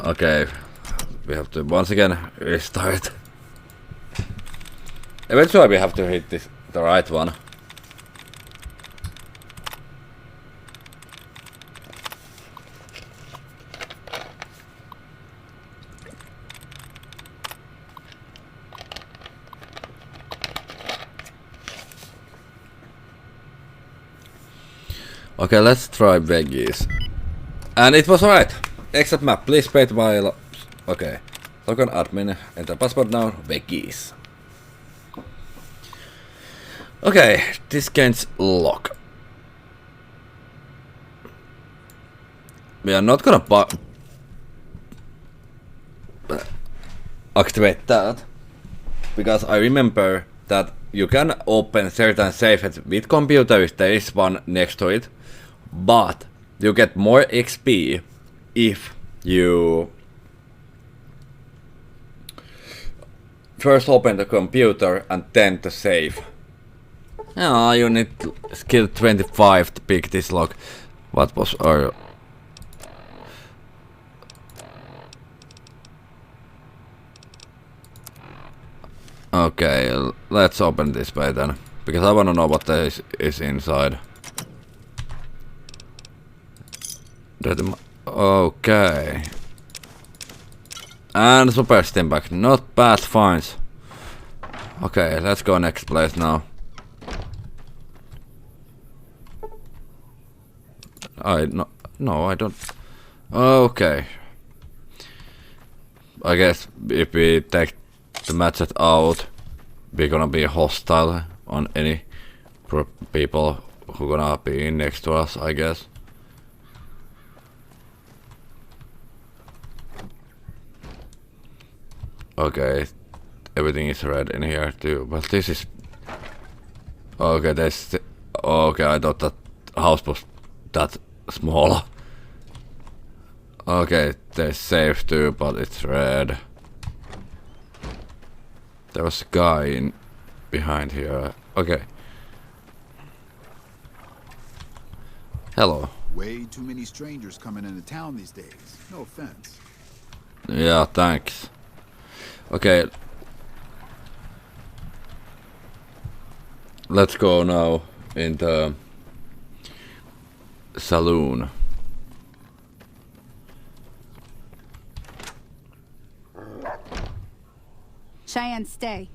Okay, we have to once again restart. Eventually we have to hit this, the right one. Okay, let's try veggies. And it was right. Except map, please pay to buy. Okay. Log on admin, enter password now, veggies. Okay, this game's lock. We are not gonna activate that. Because I remember that you can open certain safes with computer if there is one next to it. But you get more XP if you first open the computer and then the save. Oh, you need skill 25 to pick this lock. What was our... Okay, let's open this way then. Because I wanna know what there is inside. Okay. And super steam back. Not bad finds. Okay, let's go next place now. No, I don't. Okay. I guess if we take the matchet out, we're gonna be hostile on any people who gonna be next to us, I guess. Okay, everything is red in here too, but this is... Okay, there's... Okay, I thought that house was that small. Okay, there's safe too, but it's red. There was a guy in behind here. Okay. Hello. Way too many strangers coming into town these days. No offense. Yeah, thanks. Okay. Let's go now in the saloon. Cheyenne, stay.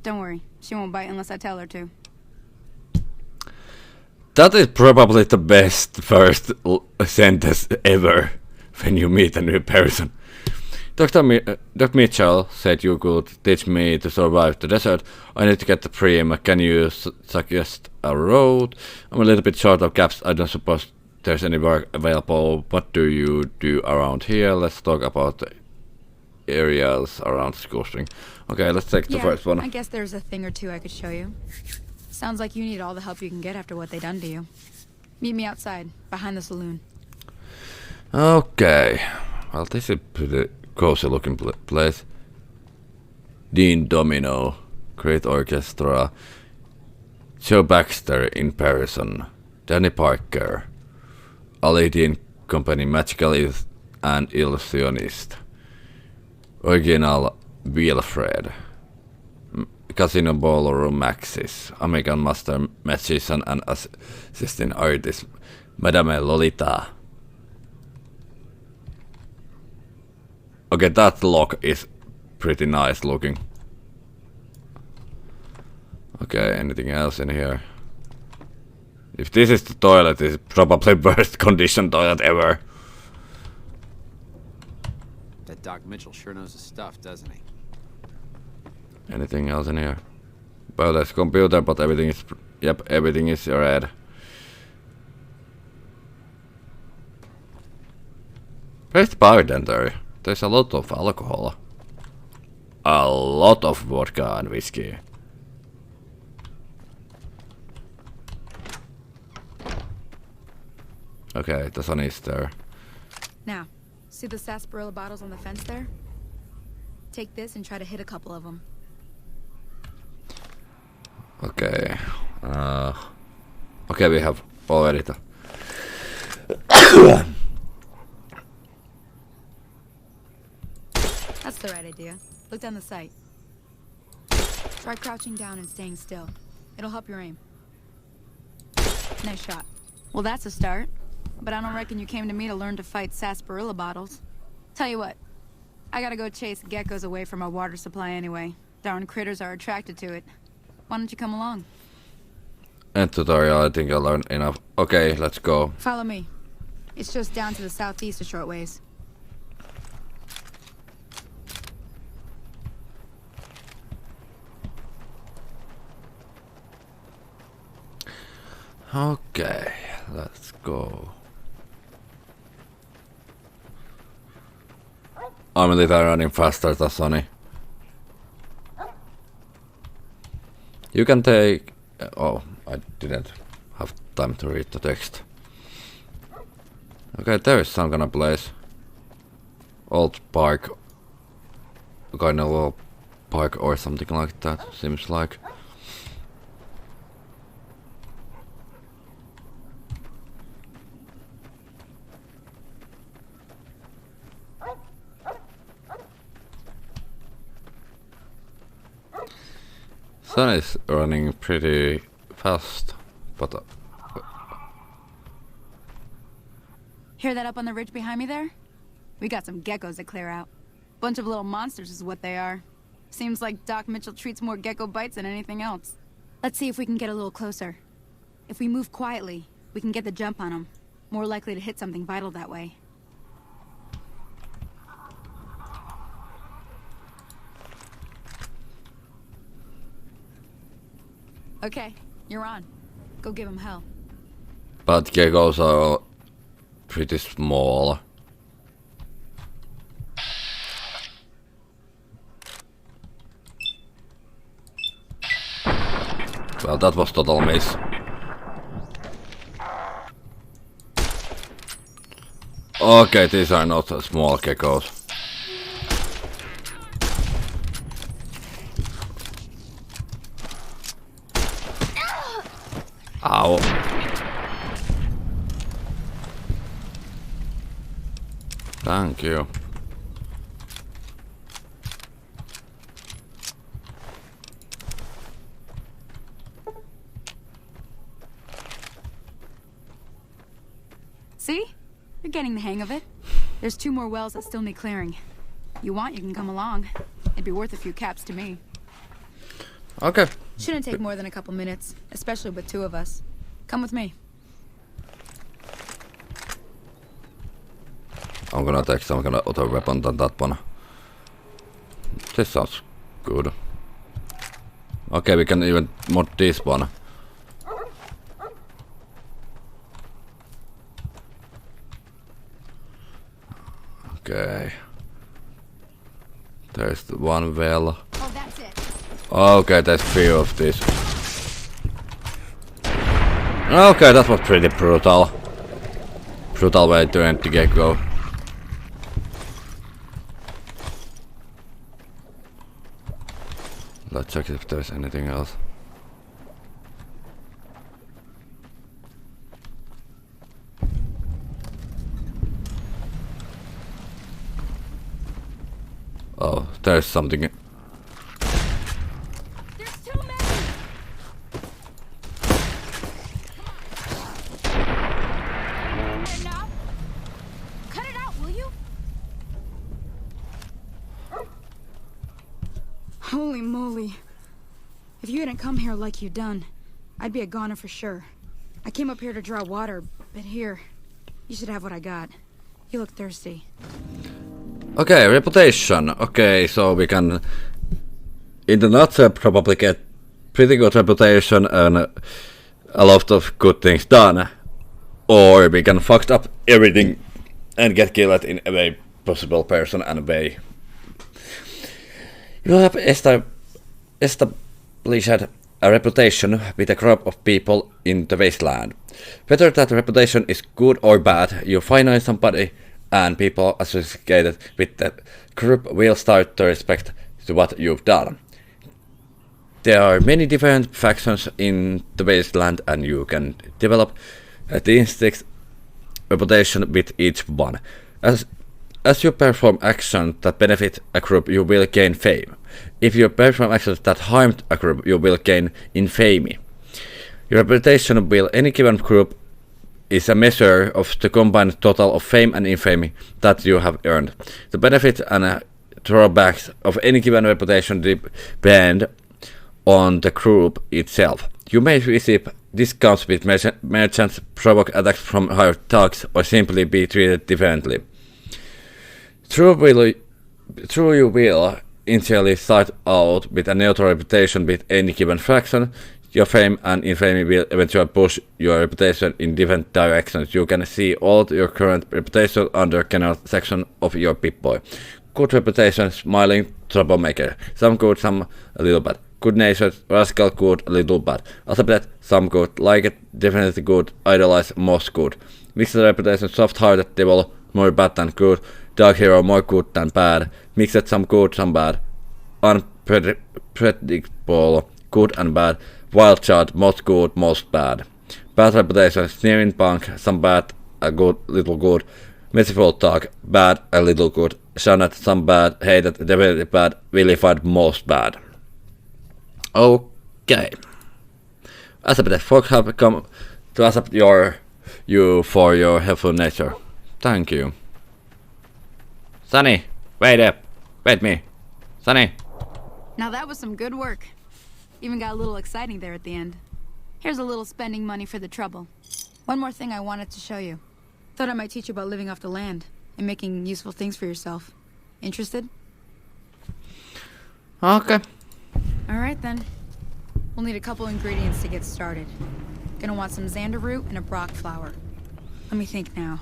Don't worry, she won't bite unless I tell her to. That is probably the best first sentence ever when you meet a new person. Dr. Mitchell said you could teach me to survive the desert. I need to get the prim. Can you suggest a road? I'm a little bit short of gaps. I don't suppose there's any work available. What do you do around here? Let's talk about the areas around School Spring. Okay, let's take the first one. I guess there's a thing or two I could show you. Sounds like you need all the help you can get after what they done to you. Meet me outside, behind the saloon. Okay. Well, this is a pretty cozy looking place. Dean Domino, Great Orchestra, Joe Baxter in person, Danny Parker, Ali Dean Company Magical and Illusionist, Original Wilfred, Casino Ballroom Maxis, American Master Magician and Assistant Artist, Madame Lolita. Okay, that lock is pretty nice looking. Okay, anything else in here? If this is the toilet, it's probably worst condition toilet ever. That Doc Mitchell sure knows his stuff, doesn't he? Anything else in here? Well, there's computer, but everything is... Yep, everything is red. Where's the bartender? There's a lot of alcohol. A lot of vodka and whiskey. Okay, the sun is there. Now, see the sarsaparilla bottles on the fence there? Take this and try to hit a couple of them. Okay. Okay, we have already the... That's the right idea. Look down the sight. Try crouching down and staying still. It'll help your aim. Nice shot. Well, that's a start. But I don't reckon you came to me to learn to fight sarsaparilla bottles. Tell you what, I gotta go chase geckos away from our water supply anyway. Darn critters are attracted to it. Why don't you come along? And tutorial, I think I learned enough. Okay, let's go. Follow me. It's just down to the southeast a short ways. Okay, let's go. I'm a little running faster than Sonny. You can take... Oh, I didn't have time to read the text. Okay, there is some kind of place. Old park. Kind of little park or something like that, seems like. Sun is running pretty fast, but... Hear that up on the ridge behind me there? We got some geckos to clear out. Bunch of little monsters is what they are. Seems like Doc Mitchell treats more gecko bites than anything else. Let's see if we can get a little closer. If we move quietly, we can get the jump on them. More likely to hit something vital that way. Okay, you're on. Go give him hell. But geckos are pretty small. Well, that was total miss. Okay, these are not small geckos. Ow. Thank you. See? You're getting the hang of it. There's 2 more wells that still need clearing. You want, you can come along. It'd be worth a few caps to me. Okay. Shouldn't take more than a couple minutes, especially with 2 of us. Come with me. I'm gonna take some kind of other weapon than that one. This sounds good. Okay, we can even mod this one. Okay. There's the one well. Oh, that's it. Okay, there's 3 of these. Okay, that was pretty brutal. Brutal way to end the gecko. Let's check if there's anything else. Oh, there's something. There's too many. Now, cut it out, will you? Holy moly. If you hadn't come here like you done, I'd be a goner for sure. I came up here to draw water, but here, you should have what I got. You look thirsty. Okay, reputation. Okay, so we can, in the nutshell, probably get pretty good reputation and a lot of good things done. Or we can fuck up everything and get killed in every possible person and way. You have established a reputation with a group of people in the wasteland. Whether that reputation is good or bad, you find somebody and people associated with the group will start to respect to what you've done. There are many different factions in the wasteland and you can develop a distinct reputation with each one. As As you perform actions that benefit a group, you will gain fame. If you perform actions that harm a group, you will gain infamy. Your reputation with any given group is a measure of the combined total of fame and infamy that you have earned. The benefits and drawbacks of any given reputation depend on the group itself. You may receive discounts with merchants, provoke attacks from higher thugs, or simply be treated differently. True you will initially start out with a neutral reputation with any given faction. Your fame and infamy will eventually push your reputation in different directions. You can see all your current reputation under general section of your Pip Boy. Good reputation, smiling troublemaker. Some good, some a little bad. Good natured, rascal, good, a little bad. Other bad, some good, like it, definitely good, idolize, most good. Mixed reputation, soft-hearted, devil, more bad than good. Dark hero, more good than bad. Mixed, some good, some bad. Unpredictable, good and bad. Wild child, most good, most bad. Bad reputation, sneering punk, some bad, a good, little good. Merciful talk, bad, a little good. Shunned, some bad, hated, definitely bad, vilified, most bad. Okay. Accept folk have come to accept you for your helpful nature. Thank you. Sunny, wait up. Wait me. Sunny. Now that was some good work. Even got a little exciting there at the end. Here's a little spending money for the trouble. One more thing I wanted to show you. Thought I might teach you about living off the land and making useful things for yourself. Interested? Okay. Alright then. We'll need a couple ingredients to get started. Gonna want some xander root and a brock flower. Let me think now.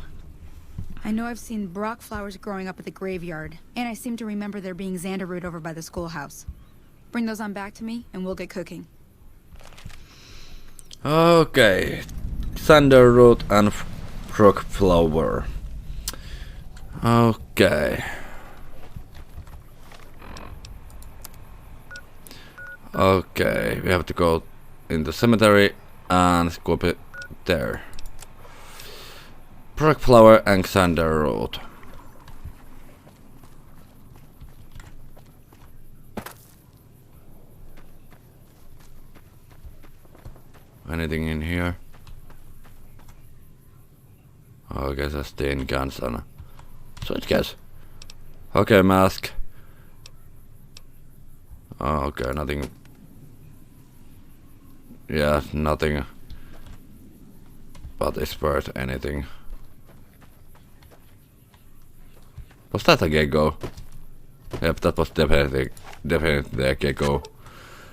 I know I've seen brock flowers growing up at the graveyard, and I seem to remember there being xander root over by the schoolhouse. Bring those on back to me, and we'll get cooking. Okay. Xander root and brock flower. Okay. Okay, we have to go in the cemetery and scoop it there. Brock flower and xander root. Anything in here? Oh, I guess a stain guns and switch gas. Okay, mask. Oh, okay, nothing. Yeah, nothing. But it's worth anything. Was that a gecko? Yep, that was definitely a gecko.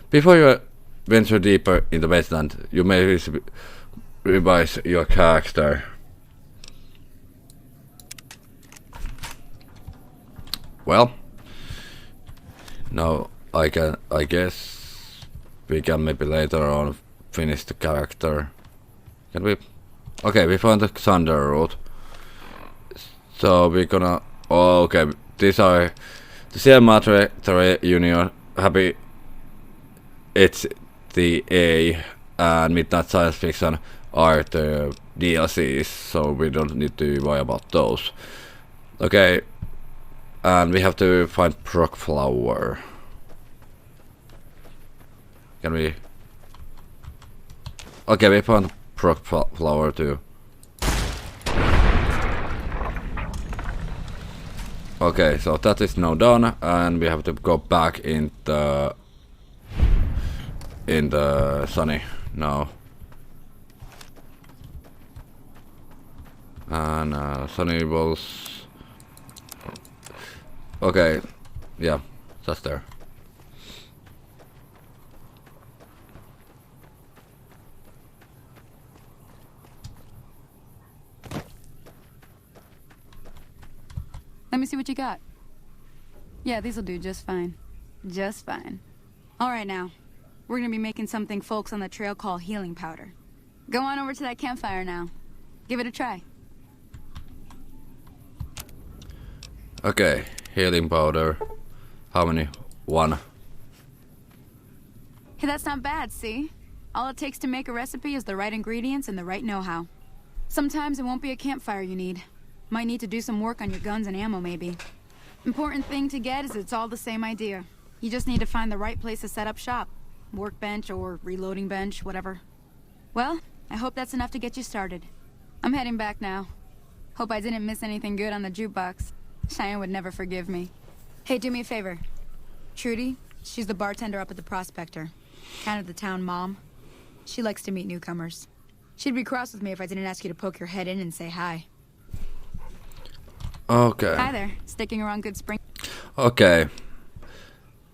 Before you venture deeper in the wasteland, you may revise your character. Well, now I guess we can maybe later on finish the character. Can we? Okay, we found the xander root. So we're gonna. Oh, okay, these are the Seal Madre Union. Happy it's the A and Midnight Science Fiction are the DLCs, so we don't need to worry about those. Okay, and we have to find brock flower. Can we? Okay, we found brock flower too. Okay, so that is now done, and we have to go back in the Sunny now. And Sunny was okay. Yeah, that's there. Let me see what you got. Yeah, these'll do just fine. Just fine. Alright now. We're gonna be making something folks on the trail call healing powder. Go on over to that campfire now. Give it a try. Okay, healing powder. How many? One. Hey, that's not bad, see? All it takes to make a recipe is the right ingredients and the right know-how. Sometimes it won't be a campfire you need. Might need to do some work on your guns and ammo, maybe. Important thing to get is it's all the same idea. You just need to find the right place to set up shop. Workbench or reloading bench, whatever. Well, I hope that's enough to get you started. I'm heading back now. Hope I didn't miss anything good on the jukebox. Cheyenne would never forgive me. Hey, do me a favor. Trudy, she's the bartender up at the Prospector. Kind of the town mom. She likes to meet newcomers. She'd be cross with me if I didn't ask you to poke your head in and say hi. Okay. Hi there. Sticking around Good Spring? Okay.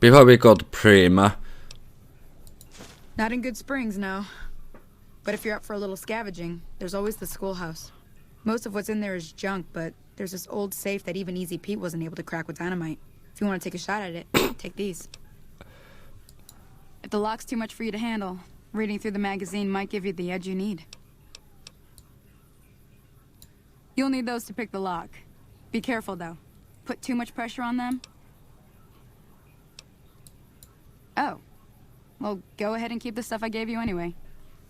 Before we go to Prima. Not in Good Springs, no. But if you're up for a little scavenging, there's always the schoolhouse. Most of what's in there is junk, but there's this old safe that even Easy Pete wasn't able to crack with dynamite. If you want to take a shot at it, take these. If the lock's too much for you to handle, reading through the magazine might give you the edge you need. You'll need those to pick the lock. Be careful, though. Put too much pressure on them. Oh. Well, go ahead and keep the stuff I gave you anyway.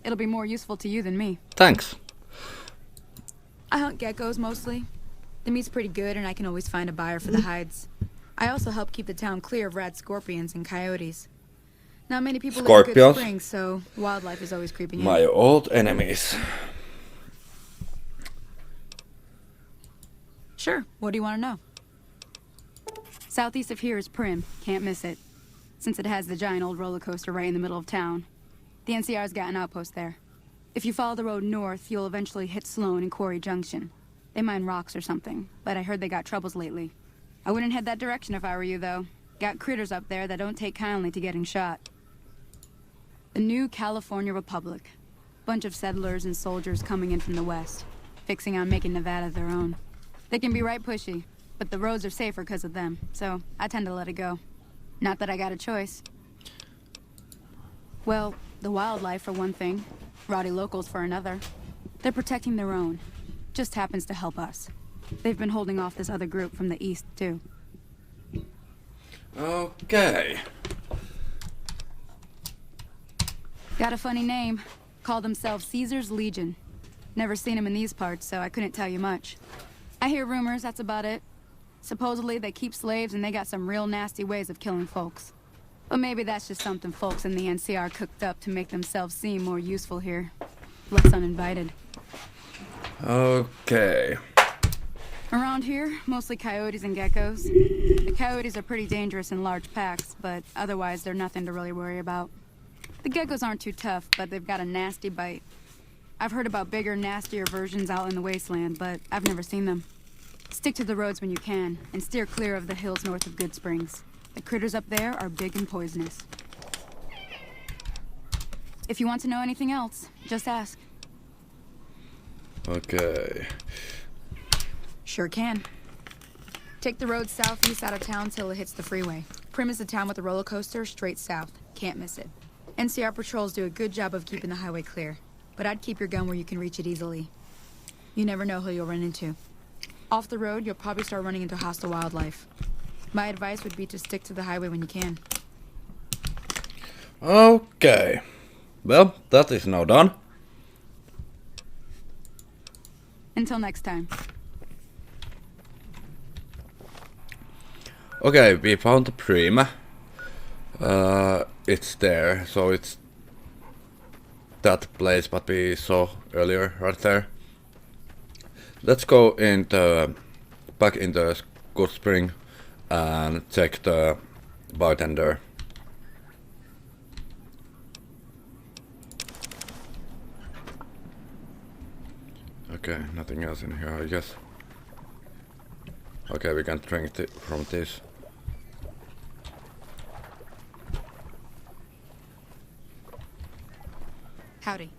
It'll be more useful to you than me. Thanks. I hunt geckos mostly. The meat's pretty good and I can always find a buyer for the hides. I also help keep the town clear of rat scorpions and coyotes. Not many people live in Good Springs, so wildlife is always creeping in. My old enemies. Sure, what do you want to know? Southeast of here is Prim, can't miss it. Since it has the giant old roller coaster right in the middle of town. The NCR's got an outpost there. If you follow the road north, you'll eventually hit Sloan and Quarry Junction. They mine rocks or something, but I heard they got troubles lately. I wouldn't head that direction if I were you, though. Got critters up there that don't take kindly to getting shot. The new California Republic. Bunch of settlers and soldiers coming in from the west, fixing on making Nevada their own. They can be right pushy, but the roads are safer because of them, so I tend to let it go. Not that I got a choice. Well, the wildlife for one thing, rowdy locals for another. They're protecting their own. Just happens to help us. They've been holding off this other group from the east, too. Okay. Got a funny name. Call themselves Caesar's Legion. Never seen them in these parts, so I couldn't tell you much. I hear rumors, that's about it. Supposedly they keep slaves and they got some real nasty ways of killing folks. But maybe that's just something folks in the NCR cooked up to make themselves seem more useful here. Less uninvited. Okay. Around here, mostly coyotes and geckos. The coyotes are pretty dangerous in large packs, but otherwise they're nothing to really worry about. The geckos aren't too tough, but they've got a nasty bite. I've heard about bigger, nastier versions out in the wasteland, but I've never seen them. Stick to the roads when you can, and steer clear of the hills north of Good Springs. The critters up there are big and poisonous. If you want to know anything else, just ask. Okay. Sure can. Take the road southeast out of town till it hits the freeway. Prim is the town with the roller coaster straight south. Can't miss it. NCR patrols do a good job of keeping the highway clear, but I'd keep your gun where you can reach it easily. You never know who you'll run into. Off the road, you'll probably start running into hostile wildlife. My advice would be to stick to the highway when you can. Okay. Well, that is now done. Until next time. Okay, we found the Prima. It's there, so it's that place what we saw earlier, right there. Let's go back in the Good Spring and check the bartender. Okay, nothing else in here, I guess. Okay, we can drink from this. Howdy.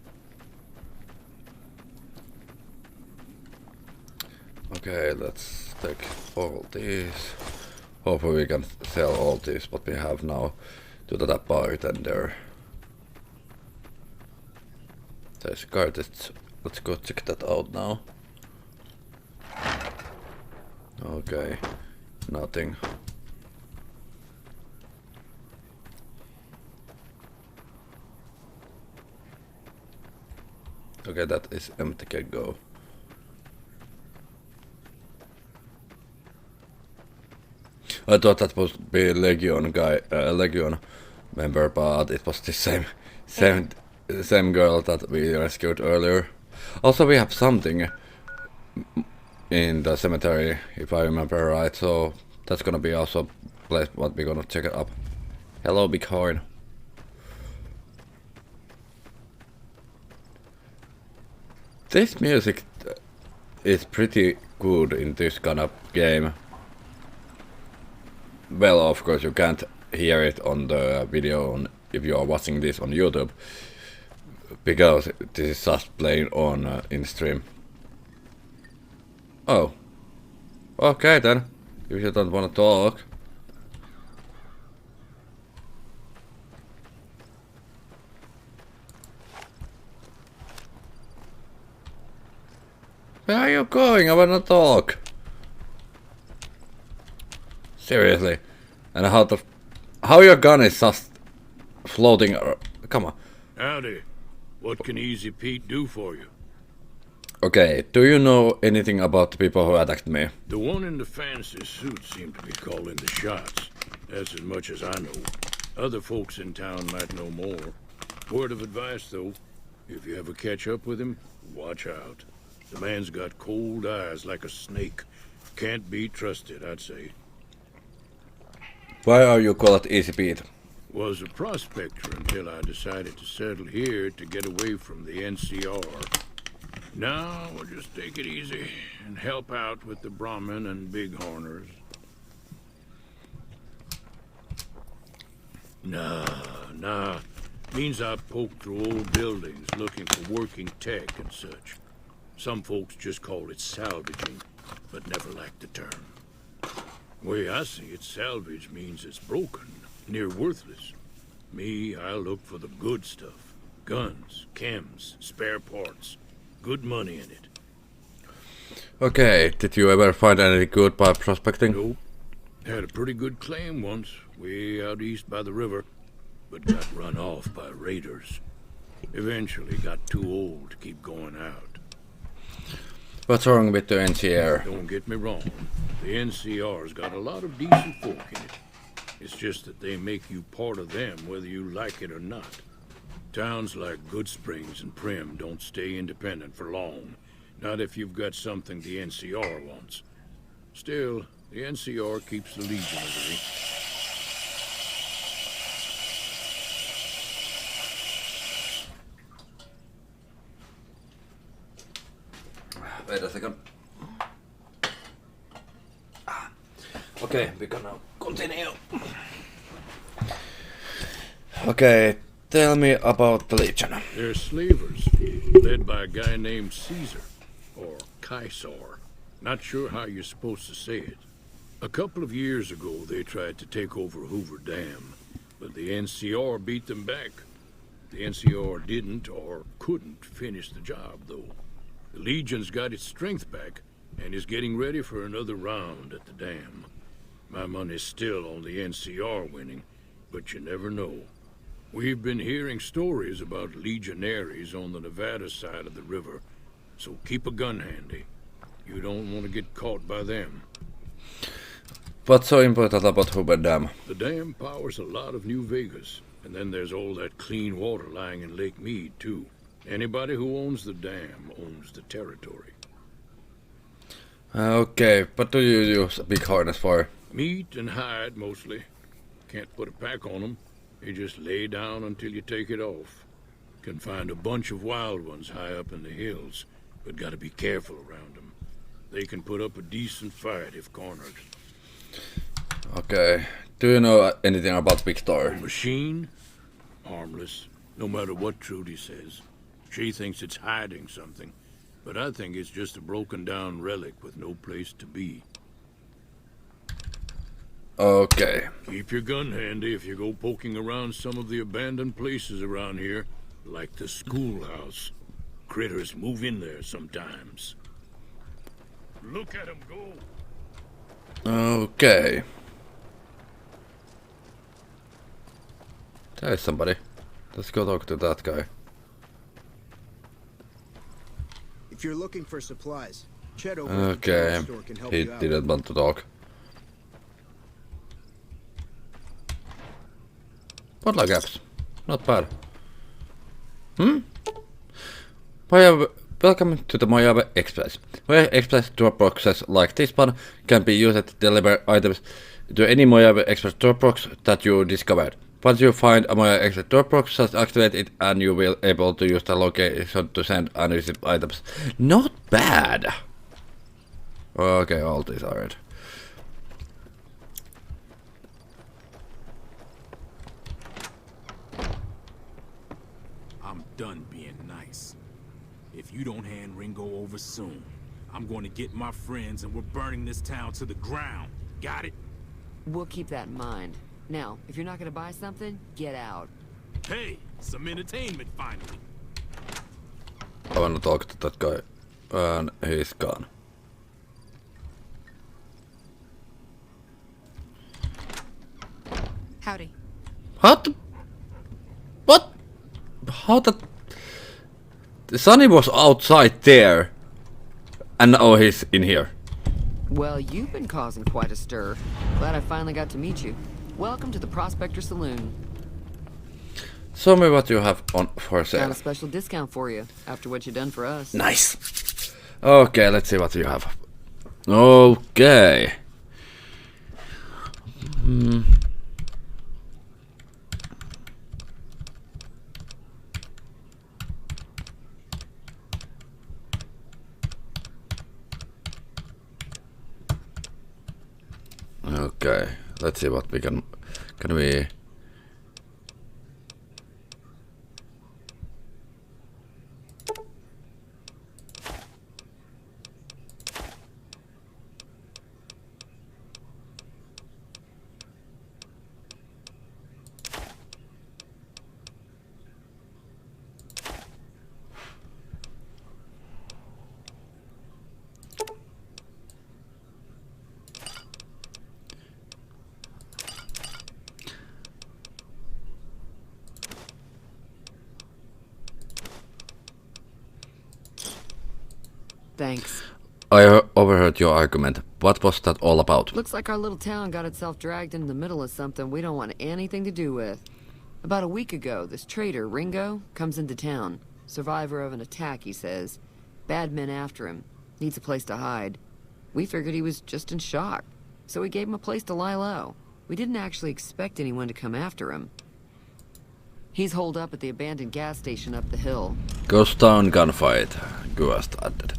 Okay, let's take all these. Hopefully we can sell all these what we have now to that bartender. There's cartridge. Let's go check that out now. Okay, nothing. Okay, that is empty. Can go. I thought that would be Legion guy, Legion member, but it was the same girl that we rescued earlier. Also, we have something in the cemetery, if I remember right. So that's gonna be also a place what we're gonna check it up. Hello, big horn. This music is pretty good in this kind of game. Well, of course you can't hear it on the video if you are watching this on YouTube, because this is just playing on in stream. Oh, okay then. If you don't want to talk. Where are you going? I wanna talk. Seriously. And how your gun is just floating? Come on. Howdy. What can Easy Pete do for you? Okay, do you know anything about the people who attacked me? The one in the fancy suit seemed to be calling the shots. That's as much as I know. Other folks in town might know more. Word of advice, though. If you ever catch up with him, watch out. The man's got cold eyes like a snake. Can't be trusted, I'd say. Why are you called Easy Pete? Was a prospector until I decided to settle here to get away from the NCR. Now we'll just take it easy and help out with the Brahmin and Bighorners. Nah. Means I poke through old buildings looking for working tech and such. Some folks just call it salvaging, but never liked the term. Way I see it, salvage means it's broken, near worthless. Me, I look for the good stuff. Guns, chems, spare parts. Good money in it. Okay, did you ever find anything good by prospecting? Nope. Had a pretty good claim once, way out east by the river, but got run off by raiders. Eventually got too old to keep going out. What's wrong with the NCR? Don't get me wrong. The NCR's got a lot of decent folk in it. It's just that they make you part of them whether you like it or not. Towns like Goodsprings and Prim don't stay independent for long. Not if you've got something the NCR wants. Still, the NCR keeps the Legion away. Wait a second. Okay, we're gonna continue. Okay, tell me about the Legion. They're slavers, led by a guy named Caesar, or Caesar. Not sure how you're supposed to say it. A couple of years ago, they tried to take over Hoover Dam, but the NCR beat them back. The NCR didn't or couldn't finish the job, though. The Legion's got its strength back and is getting ready for another round at the dam. My money's still on the NCR winning, but you never know. We've been hearing stories about legionaries on the Nevada side of the river, so keep a gun handy. You don't want to get caught by them. What's so important about Hoover Dam? The dam powers a lot of New Vegas, and then there's all that clean water lying in Lake Mead, too. Anybody who owns the dam owns the territory. Okay, what do you use a big harness for? Meat and hide, mostly. Can't put a pack on them. You just lay down until you take it off. Can find a bunch of wild ones high up in the hills, but gotta be careful around them. They can put up a decent fight if cornered. Okay, do you know anything about Victor? Machine? Harmless, no matter what Trudy says. She thinks it's hiding something, but I think it's just a broken down relic with no place to be. Okay. Keep your gun handy if you go poking around some of the abandoned places around here, like the schoolhouse. Critters move in there sometimes. Look at them go! Okay. There is somebody. Let's go talk to that guy. If you're looking for supplies, Chet over Okay, at the store can help he you out. didn't want to talk. Bottle caps. Not bad. Welcome to the Mojave Express, where express drop boxes like this one can be used to deliver items to any Mojave Express drop box that you discovered. Once you find a Mojave Express drop box, just activate it and you will be able to use the location to send and receive items. Not bad! Okay, all these are it. I'm done being nice. If you don't hand Ringo over soon, I'm going to get my friends and we're burning this town to the ground. Got it? We'll keep that in mind. Now, if you're not going to buy something, get out. Hey, some entertainment finally. I wanna talk to that guy. And he's gone. Howdy. What? What? How that? Sonny was outside there. And now he's in here. Well, you've been causing quite a stir. Glad I finally got to meet you. Welcome to the Prospector Saloon. Show me what you have on for sale. Got a special discount for you, after what you've done for us. Nice. Okay, let's see what you have. Okay. Okay, let's see what we can we... Thanks. I overheard your argument. What was that all about? Looks like our little town got itself dragged into the middle of something we don't want anything to do with. About a week ago, this traitor, Ringo, comes into town. Survivor of an attack, he says. Bad men after him. Needs a place to hide. We figured he was just in shock, so we gave him a place to lie low. We didn't actually expect anyone to come after him. He's holed up at the abandoned gas station up the hill. Ghost town gunfight. Good started.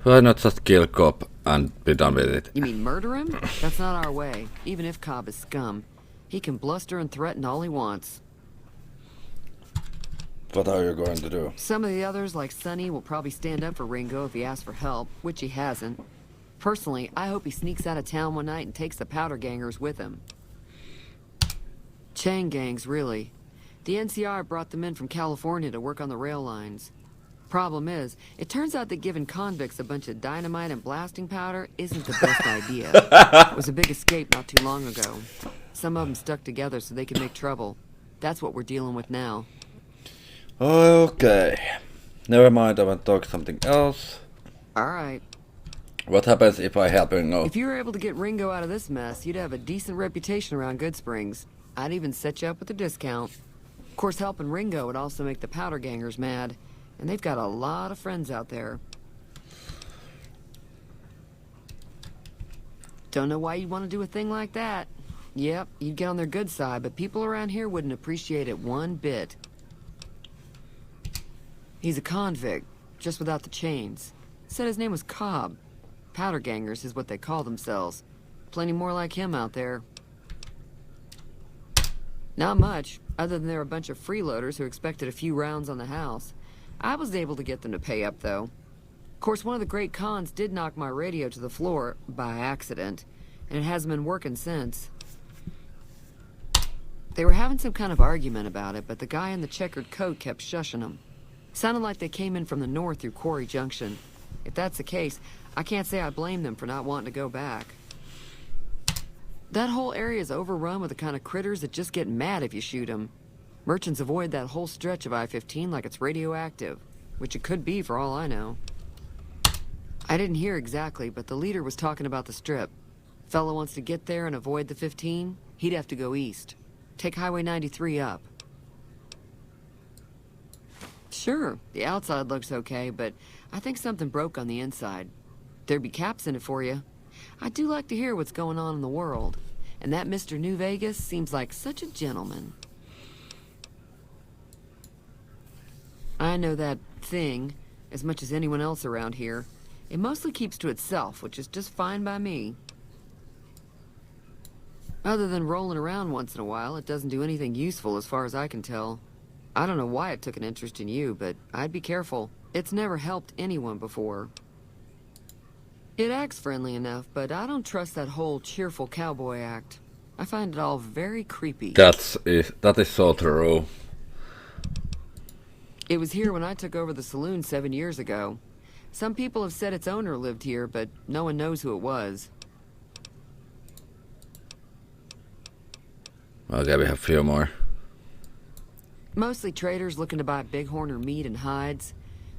Why not just kill Cobb and be done with it? You mean murder him? That's not our way, even if Cobb is scum. He can bluster and threaten all he wants. What are you going to do? Some of the others, like Sonny, will probably stand up for Ringo if he asks for help, which he hasn't. Personally, I hope he sneaks out of town one night and takes the powder gangers with him. Chain gangs, really. The NCR brought them in from California to work on the rail lines. Problem is, it turns out that giving convicts a bunch of dynamite and blasting powder isn't the best idea. It was a big escape not too long ago. Some of them stuck together so they could make trouble. That's what we're dealing with now. Okay. Never mind, I want to talk something else. Alright. What happens if I help Ringo? If you were able to get Ringo out of this mess, you'd have a decent reputation around Good Springs. I'd even set you up with a discount. Of course, helping Ringo would also make the powder gangers mad. And they've got a lot of friends out there. Don't know why you'd want to do a thing like that. Yep, you'd get on their good side, but people around here wouldn't appreciate it one bit. He's a convict, just without the chains. Said his name was Cobb. Powder gangers is what they call themselves. Plenty more like him out there. Not much, other than they're a bunch of freeloaders who expected a few rounds on the house. I was able to get them to pay up, though. Of course, one of the great cons did knock my radio to the floor, by accident, and it hasn't been working since. They were having some kind of argument about it, but the guy in the checkered coat kept shushing them. Sounded like they came in from the north through Quarry Junction. If that's the case, I can't say I blame them for not wanting to go back. That whole area is overrun with the kind of critters that just get mad if you shoot them. Merchants avoid that whole stretch of I-15 like it's radioactive, which it could be for all I know. I didn't hear exactly, but the leader was talking about the strip. Fellow wants to get there and avoid the 15, he'd have to go east. Take Highway 93 up. Sure, the outside looks okay, but I think something broke on the inside. There'd be caps in it for you. I do like to hear what's going on in the world. And that Mr. New Vegas seems like such a gentleman. I know that thing as much as anyone else around here. It mostly keeps to itself, which is just fine by me. Other than rolling around once in a while, it doesn't do anything useful as far as I can tell. I don't know why it took an interest in you, but I'd be careful. It's never helped anyone before. It acts friendly enough, but I don't trust that whole cheerful cowboy act. I find it all very creepy. That is so true. It was here when I took over the saloon 7 years ago. Some people have said its owner lived here, but no one knows who it was. Okay, we have a few more. Mostly traders looking to buy bighorn or meat and hides.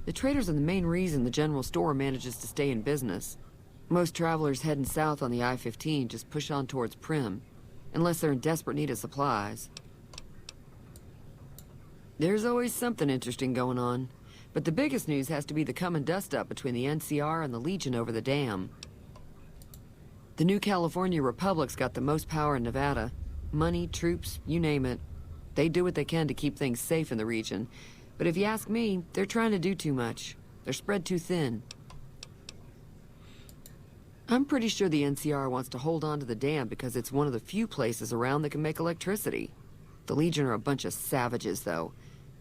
The traders are the main reason the general store manages to stay in business. Most travelers heading south on the I-15 just push on towards Prim, unless they're in desperate need of supplies. There's always something interesting going on, but the biggest news has to be the coming dust-up between the NCR and the Legion over the dam. The new California Republic's got the most power in Nevada. Money, troops, you name it. They do what they can to keep things safe in the region. But if you ask me, they're trying to do too much. They're spread too thin. I'm pretty sure the NCR wants to hold on to the dam because it's one of the few places around that can make electricity. The Legion are a bunch of savages, though.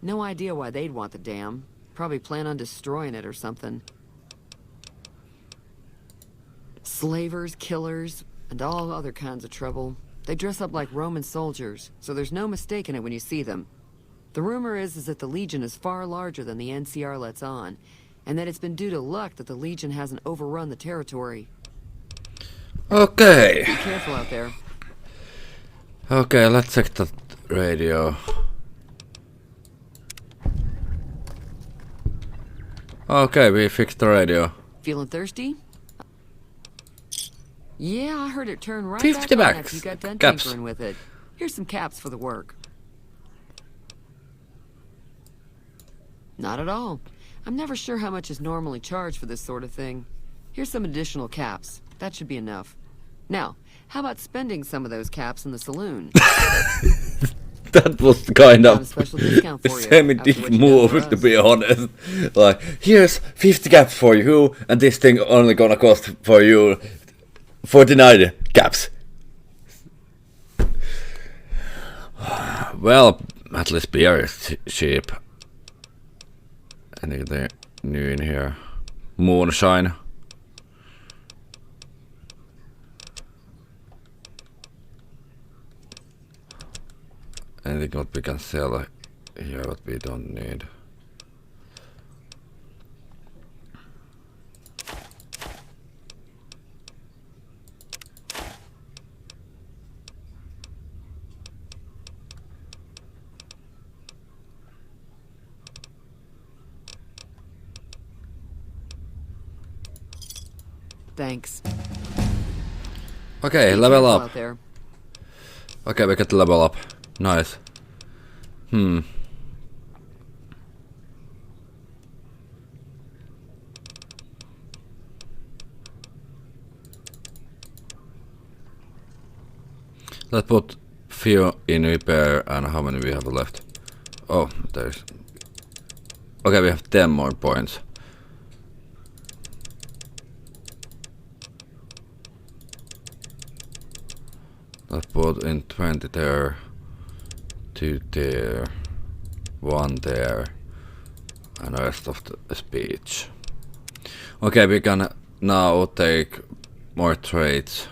No idea why they'd want the dam. Probably plan on destroying it or something. Slavers, killers, and all other kinds of trouble. They dress up like Roman soldiers, so there's no mistaking it when you see them. The rumor is that the Legion is far larger than the NCR lets on, and that it's been due to luck that the Legion hasn't overrun the territory. Okay. Be careful out there. Okay, let's check the radio. Okay, we fixed the radio. Feeling thirsty? Yeah, I heard it turn right 50 back on bucks. after you got done Caps. tinkering with it. Here's some caps for the work. Not at all. I'm never sure how much is normally charged for this sort of thing. Here's some additional caps. That should be enough. Now, how about spending some of those caps in the saloon? That was kind Got a of special discount for you, semi-dick after what you move, done for to us. be honest. Like, here's 50 caps for you, and this thing only gonna cost for you 49 caps. Well, at least beer is cheap. Anything new in here? Moonshine. Anything what we can sell here what we don't need. Thanks. Okay, Be level careful up. out there. Okay, we get to level up. Nice. Let's put few in repair, and how many we have left? Oh, there's... Okay, we have 10 more points. Let's put in 20 there, 2 there, 1 there, and the rest of the speech. Okay, we can now take more traits.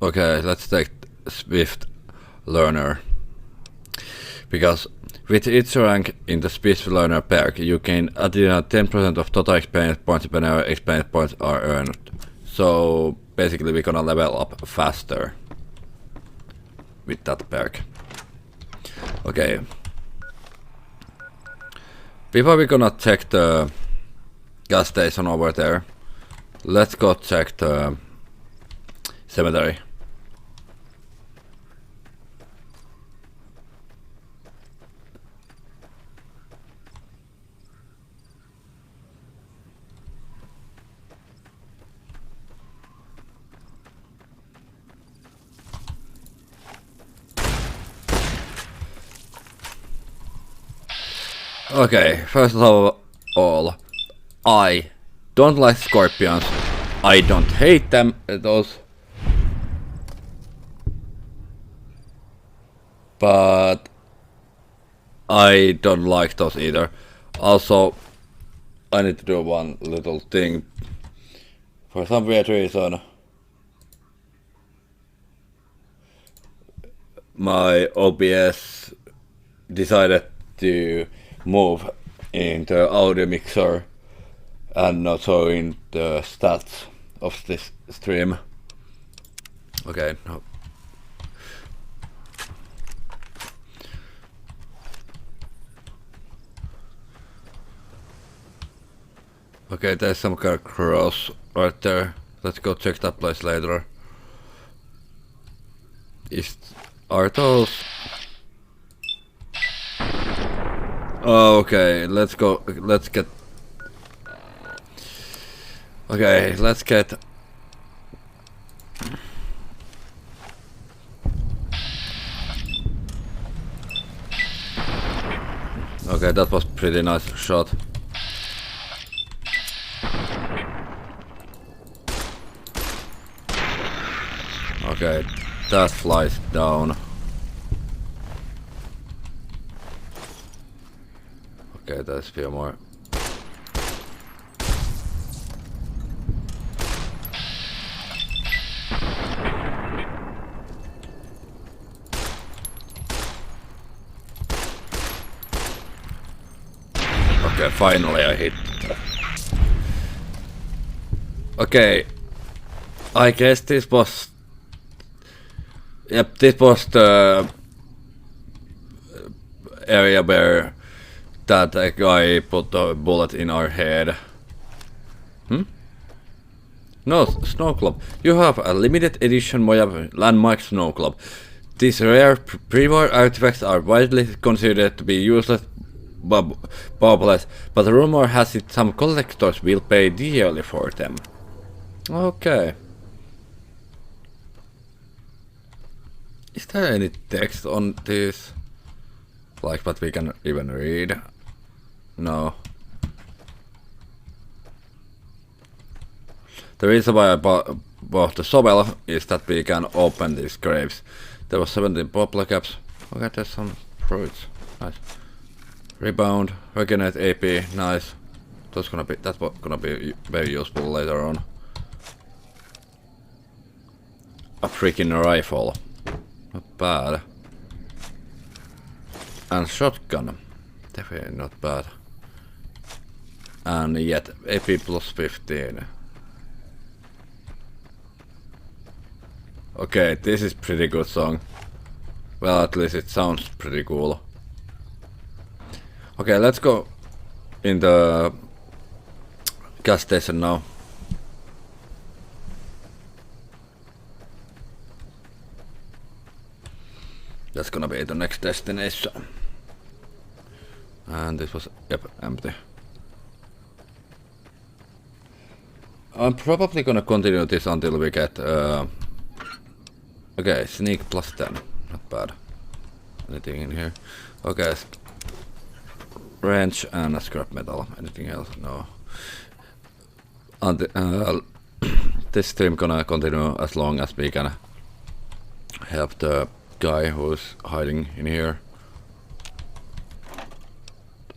Okay, let's take Swift Learner. Because with each rank in the Swift Learner perk, you gain additional 10% of total experience points whenever experience points are earned. So basically we're gonna level up faster with that perk. Okay. Before we're gonna check the gas station over there, let's go check the cemetery. Okay, first of all, I don't like scorpions. I don't hate them, those. But I don't like those either. Also, I need to do one little thing. For some weird reason, my OBS decided to move in the audio mixer and not showing the stats of this stream. Okay, no. Okay, there's some kind of cross right there. Let's go check that place later. Are those? Okay, let's go. Let's get. Okay, let's get. Okay, that was pretty nice shot. Okay, that flies down. Okay, there's a few more. Okay, finally I hit. Okay, I guess this was. Yep, this was the area where that guy put a bullet in our head. No, Snow Club. You have a limited edition Mojave landmark Snow Club. These rare pre-war artifacts are widely considered to be useless baubles, but rumor has it some collectors will pay dearly for them. Okay. Is there any text on this? Like what we can even read? No. The reason why I bought the shovel is that we can open these graves. There was 17 poplar caps. Okay, there's some fruits. Nice. Rebound, Regenerate AP, nice. That's gonna be very useful later on. A freaking rifle. Not bad. And shotgun. Definitely not bad. And yet AP plus 15. Okay, this is pretty good song. Well, at least it sounds pretty cool. Okay, let's go in the gas station now. That's gonna be the next destination. And this was, yep, empty. I'm probably gonna continue this until we get, okay, sneak plus 10, not bad. Anything in here? Okay, wrench and a scrap metal. Anything else? No. This stream gonna continue as long as we can help the guy who's hiding in here.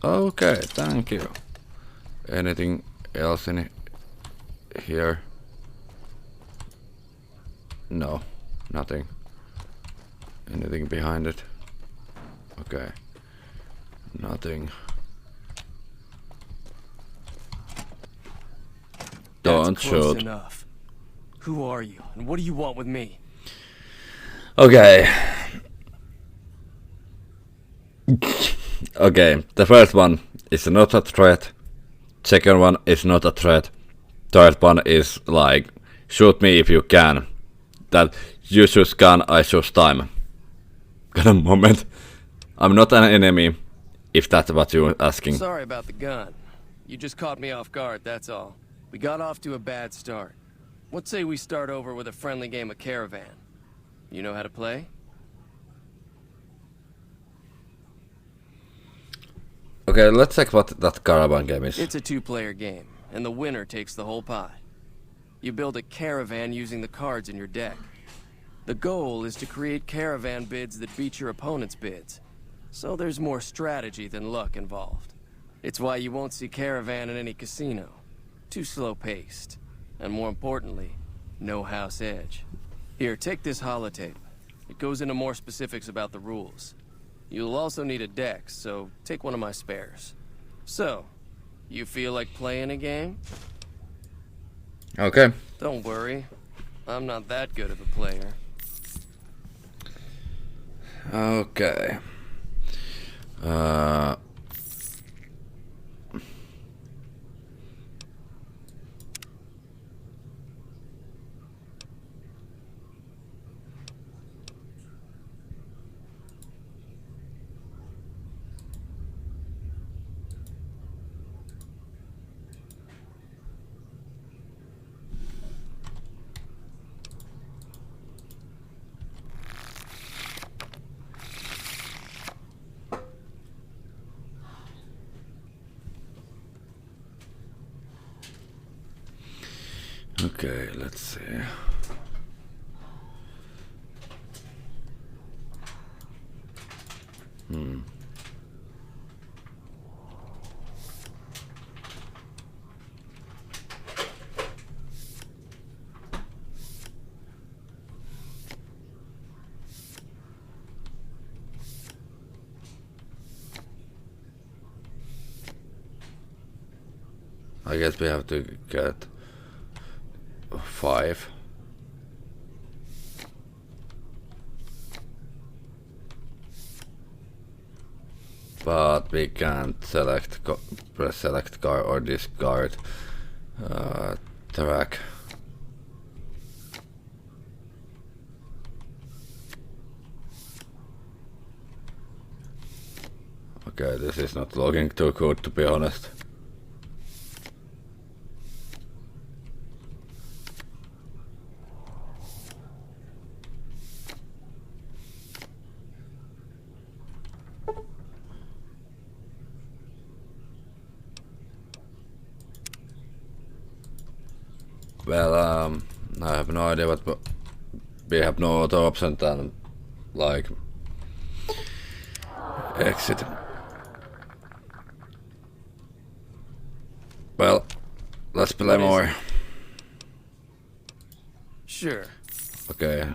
Okay, thank you. Anything else in here? No, nothing. Anything behind it? Okay, nothing. Don't shoot. Enough. Who are you, and what do you want with me? Okay. Okay, the first one is not a threat. Second one is not a threat. Third one is like, shoot me if you can. That you choose gun, I choose time. Got a moment. I'm not an enemy, if that's what you're asking. Sorry about the gun. You just caught me off guard, that's all. We got off to a bad start. What say we start over with a friendly game of Caravan? You know how to play? Okay, let's check what that Caravan game is. It's a two-player game, and the winner takes the whole pot. You build a caravan using the cards in your deck. The goal is to create caravan bids that beat your opponent's bids. So there's more strategy than luck involved. It's why you won't see caravan in any casino. Too slow-paced. And more importantly, no house edge. Here, take this holotape. It goes into more specifics about the rules. You'll also need a deck, so take one of my spares. So, you feel like playing a game? Okay. Don't worry. I'm not that good of a player. Okay. Okay, let's see. I guess we have to get 5. But we can't select press select card or discard track. Okay, this is not looking too good, to be honest. Well, I have no idea what we have no other option than like exit. Well, let's play more. Sure. Okay.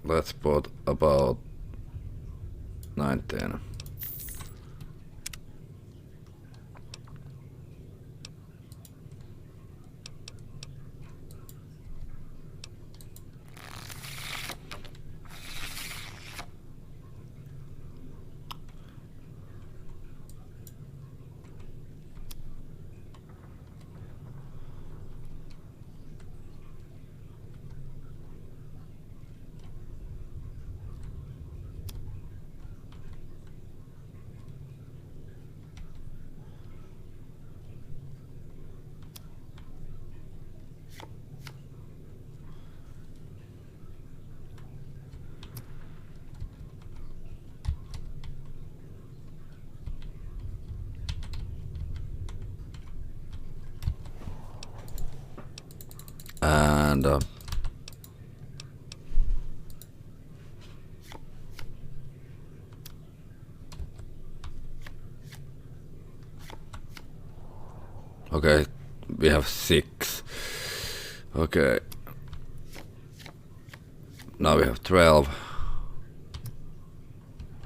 Let's put about 19. And okay, we have 6. Okay, now we have 12,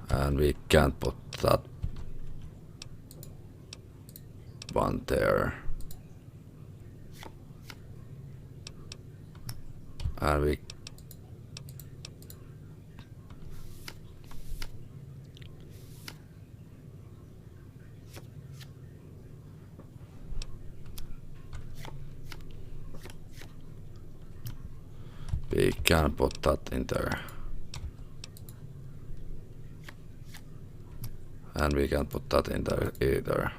and we can't put that one there. And We can put that in there. And we can't put that in there either.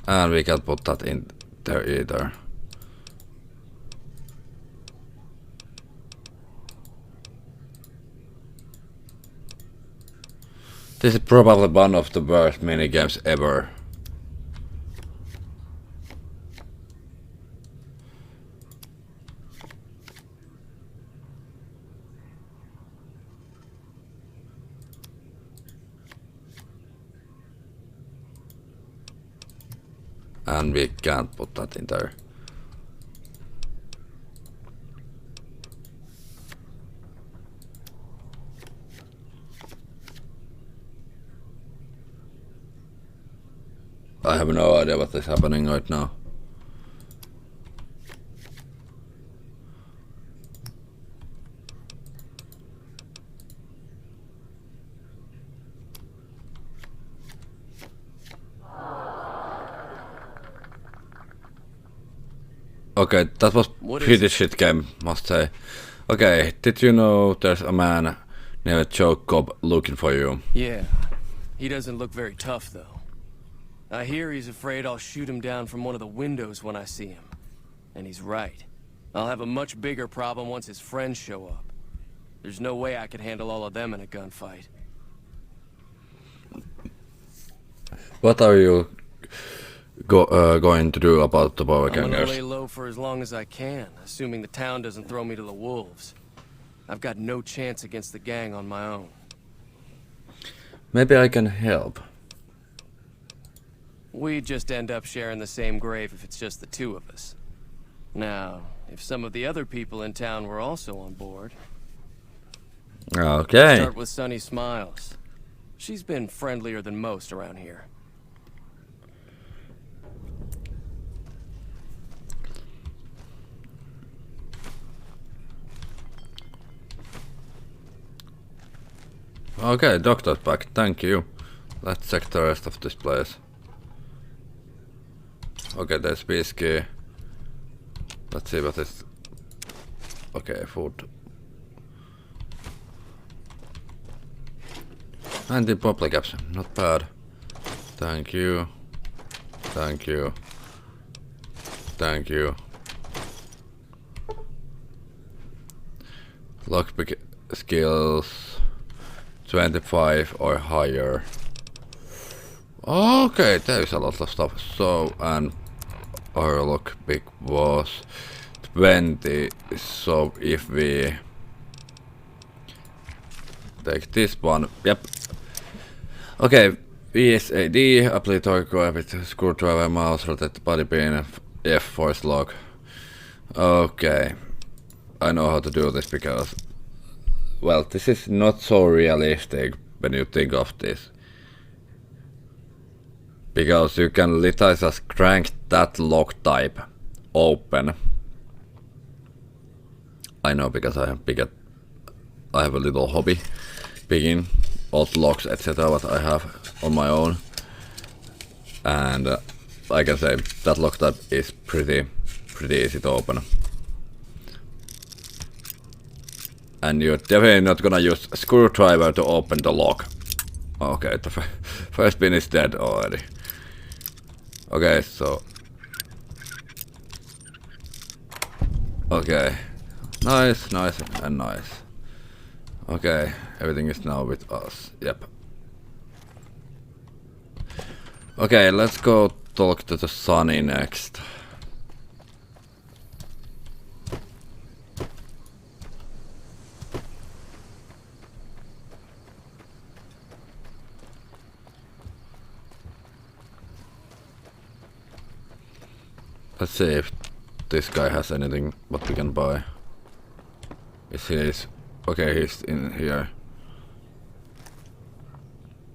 And we can't put that in there either. This is probably one of the worst minigames ever. And we can't put that in there. I have no idea what is happening right now. Okay, that was pretty shit game, must say. Okay, did you know there's a man named Joe Cobb looking for you? Yeah, he doesn't look very tough though. I hear he's afraid I'll shoot him down from one of the windows when I see him. And he's right. I'll have a much bigger problem once his friends show up. There's no way I could handle all of them in a gunfight. What are you going to do about the power I'm gonna gangers? lay low for as long as I can, assuming the town doesn't throw me to the wolves. I've got no chance against the gang on my own. Maybe I can help. We just end up sharing the same grave if it's just the two of us. Now, if some of the other people in town were also on board. Okay. Start with Sunny Smiles. She's been friendlier than most around here. Okay, doctor's back, thank you. Let's check the rest of this place. Okay, there's whiskey. Let's see what is... Okay, food. 19 poplar caps, not bad. Thank you. Thank you. Thank you. Lockpick skills 25 or higher. Okay, there's a lot of stuff. So, and our lockpick was 20. So if we take this one, yep. Okay, VSAD, apply torque with screwdriver, mouse, rotate body pin, F force lock. Okay, I know how to do this because, well, this is not so realistic when you think of this. Because you can literally just crank that lock type open. I know because I have a little hobby picking old locks, etc. what I have on my own. And I can say that lock type is pretty easy to open. And you're definitely not gonna use a screwdriver to open the lock. Okay, the first pin is dead already. Okay, so... Okay. Nice, nice, and nice. Okay, everything is now with us. Yep. Okay, let's go talk to the Sunny next. Let's see if this guy has anything what we can buy. Is he? Okay, he's in here.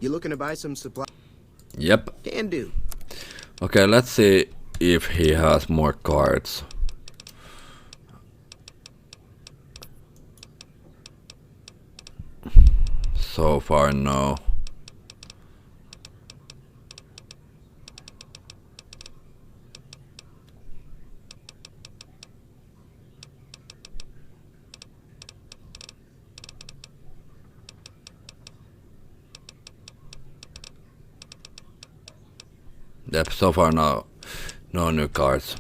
You looking to buy some supply? Yep. Can do. Okay, let's see if he has more cards. So far, no. Yep, so far no new cards.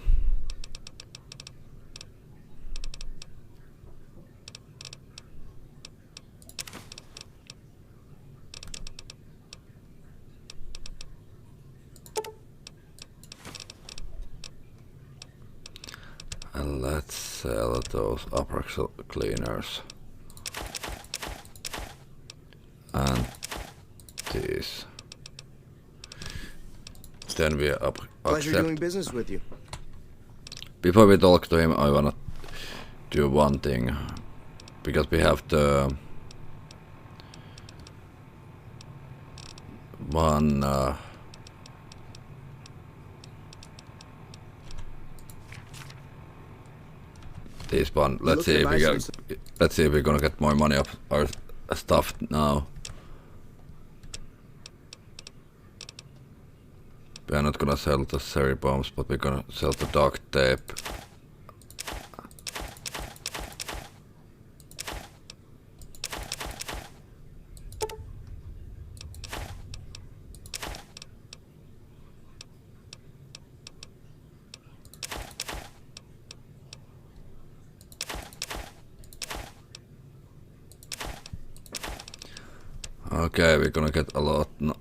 And let's sell those upper cleaners. And these. Then we Pleasure doing business with you. Before we talk to him, I wanna do one thing. Because we have the one this one. Let's see if we're gonna get more money off our stuff now. We are not gonna sell the cherry bombs, but we're gonna sell the duct tape. Okay, we're gonna get a lot. No.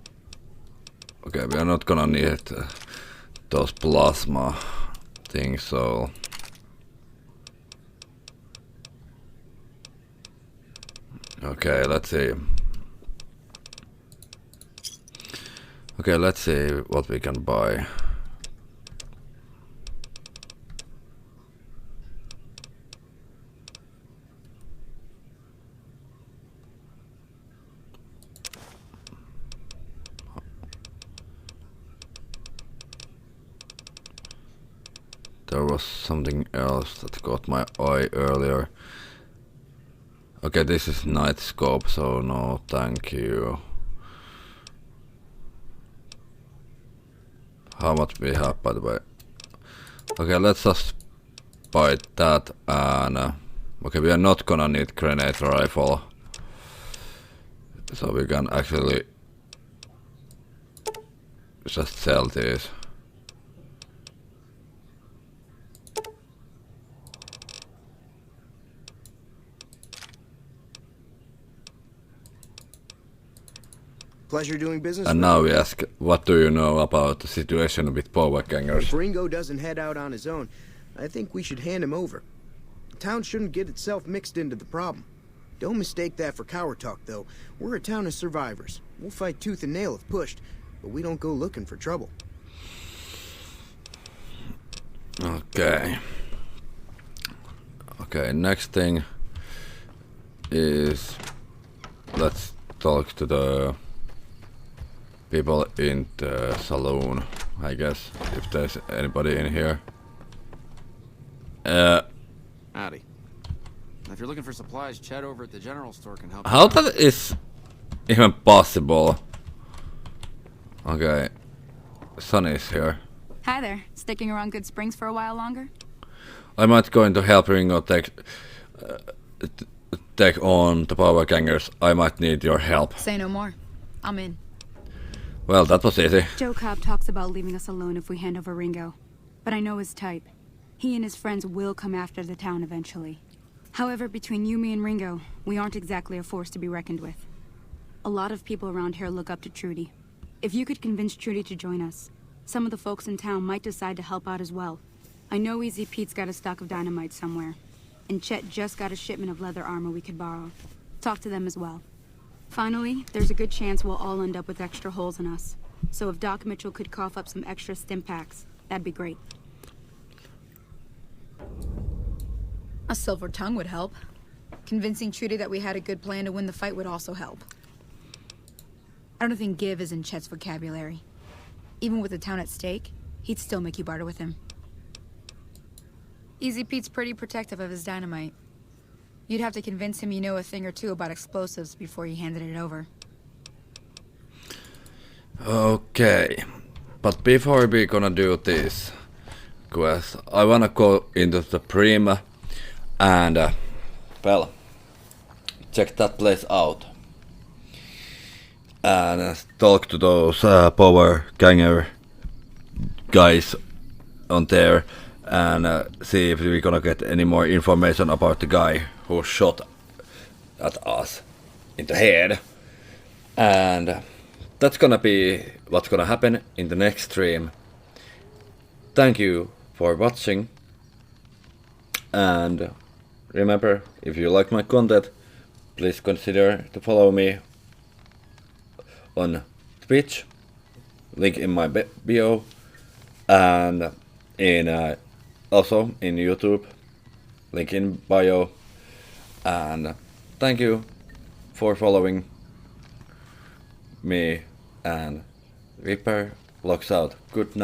Okay, we are not gonna need those plasma things, so okay, let's see. Okay, let's see what we can buy. There was something else that caught my eye earlier. Okay, this is night scope, so no thank you. How much we have, by the way? Okay, let's just buy that, and okay, we are not gonna need grenade rifle, so we can actually just sell these. Pleasure doing business. And now we ask, what do you know about the situation with power gangers? If Ringo doesn't head out on his own, I think we should hand him over. The town shouldn't get itself mixed into the problem. Don't mistake that for coward talk, though. We're a town of survivors. We'll fight tooth and nail if pushed, but we don't go looking for trouble. Okay. Okay, next thing is let's talk to the people in the saloon, I guess, if there's anybody in here. Howdy. If you're looking for supplies, Chad over at the general store can help. How that is even possible? Okay, Sonny's here. Hi there. Sticking around Good Springs for a while longer? I might go into help Ringo take on the power gangers. I might need your help. Say no more. I'm in. Well, that was easy. Joe Cobb talks about leaving us alone if we hand over Ringo. But I know his type. He and his friends will come after the town eventually. However, between you, me, and Ringo, we aren't exactly a force to be reckoned with. A lot of people around here look up to Trudy. If you could convince Trudy to join us, some of the folks in town might decide to help out as well. I know Easy Pete's got a stock of dynamite somewhere, and Chet just got a shipment of leather armor we could borrow. Talk to them as well. Finally, there's a good chance we'll all end up with extra holes in us. So if Doc Mitchell could cough up some extra stim packs, that'd be great. A silver tongue would help. Convincing Trudy that we had a good plan to win the fight would also help. I don't think give is in Chet's vocabulary. Even with the town at stake, he'd still make you barter with him. Easy Pete's pretty protective of his dynamite. You'd have to convince him you know a thing or two about explosives before you handed it over. Okay, but before we're gonna do this quest, I wanna go into the Prima and, well, check that place out. And talk to those power ganger guys on there and see if we're gonna get any more information about the guy who shot at us in the head. And that's gonna be what's gonna happen in the next stream. Thank you for watching, and remember, if you like my content, please consider to follow me on Twitch, link in my bio, and in also in YouTube, link in bio. And thank you for following me, and Reaper logs out. Good night.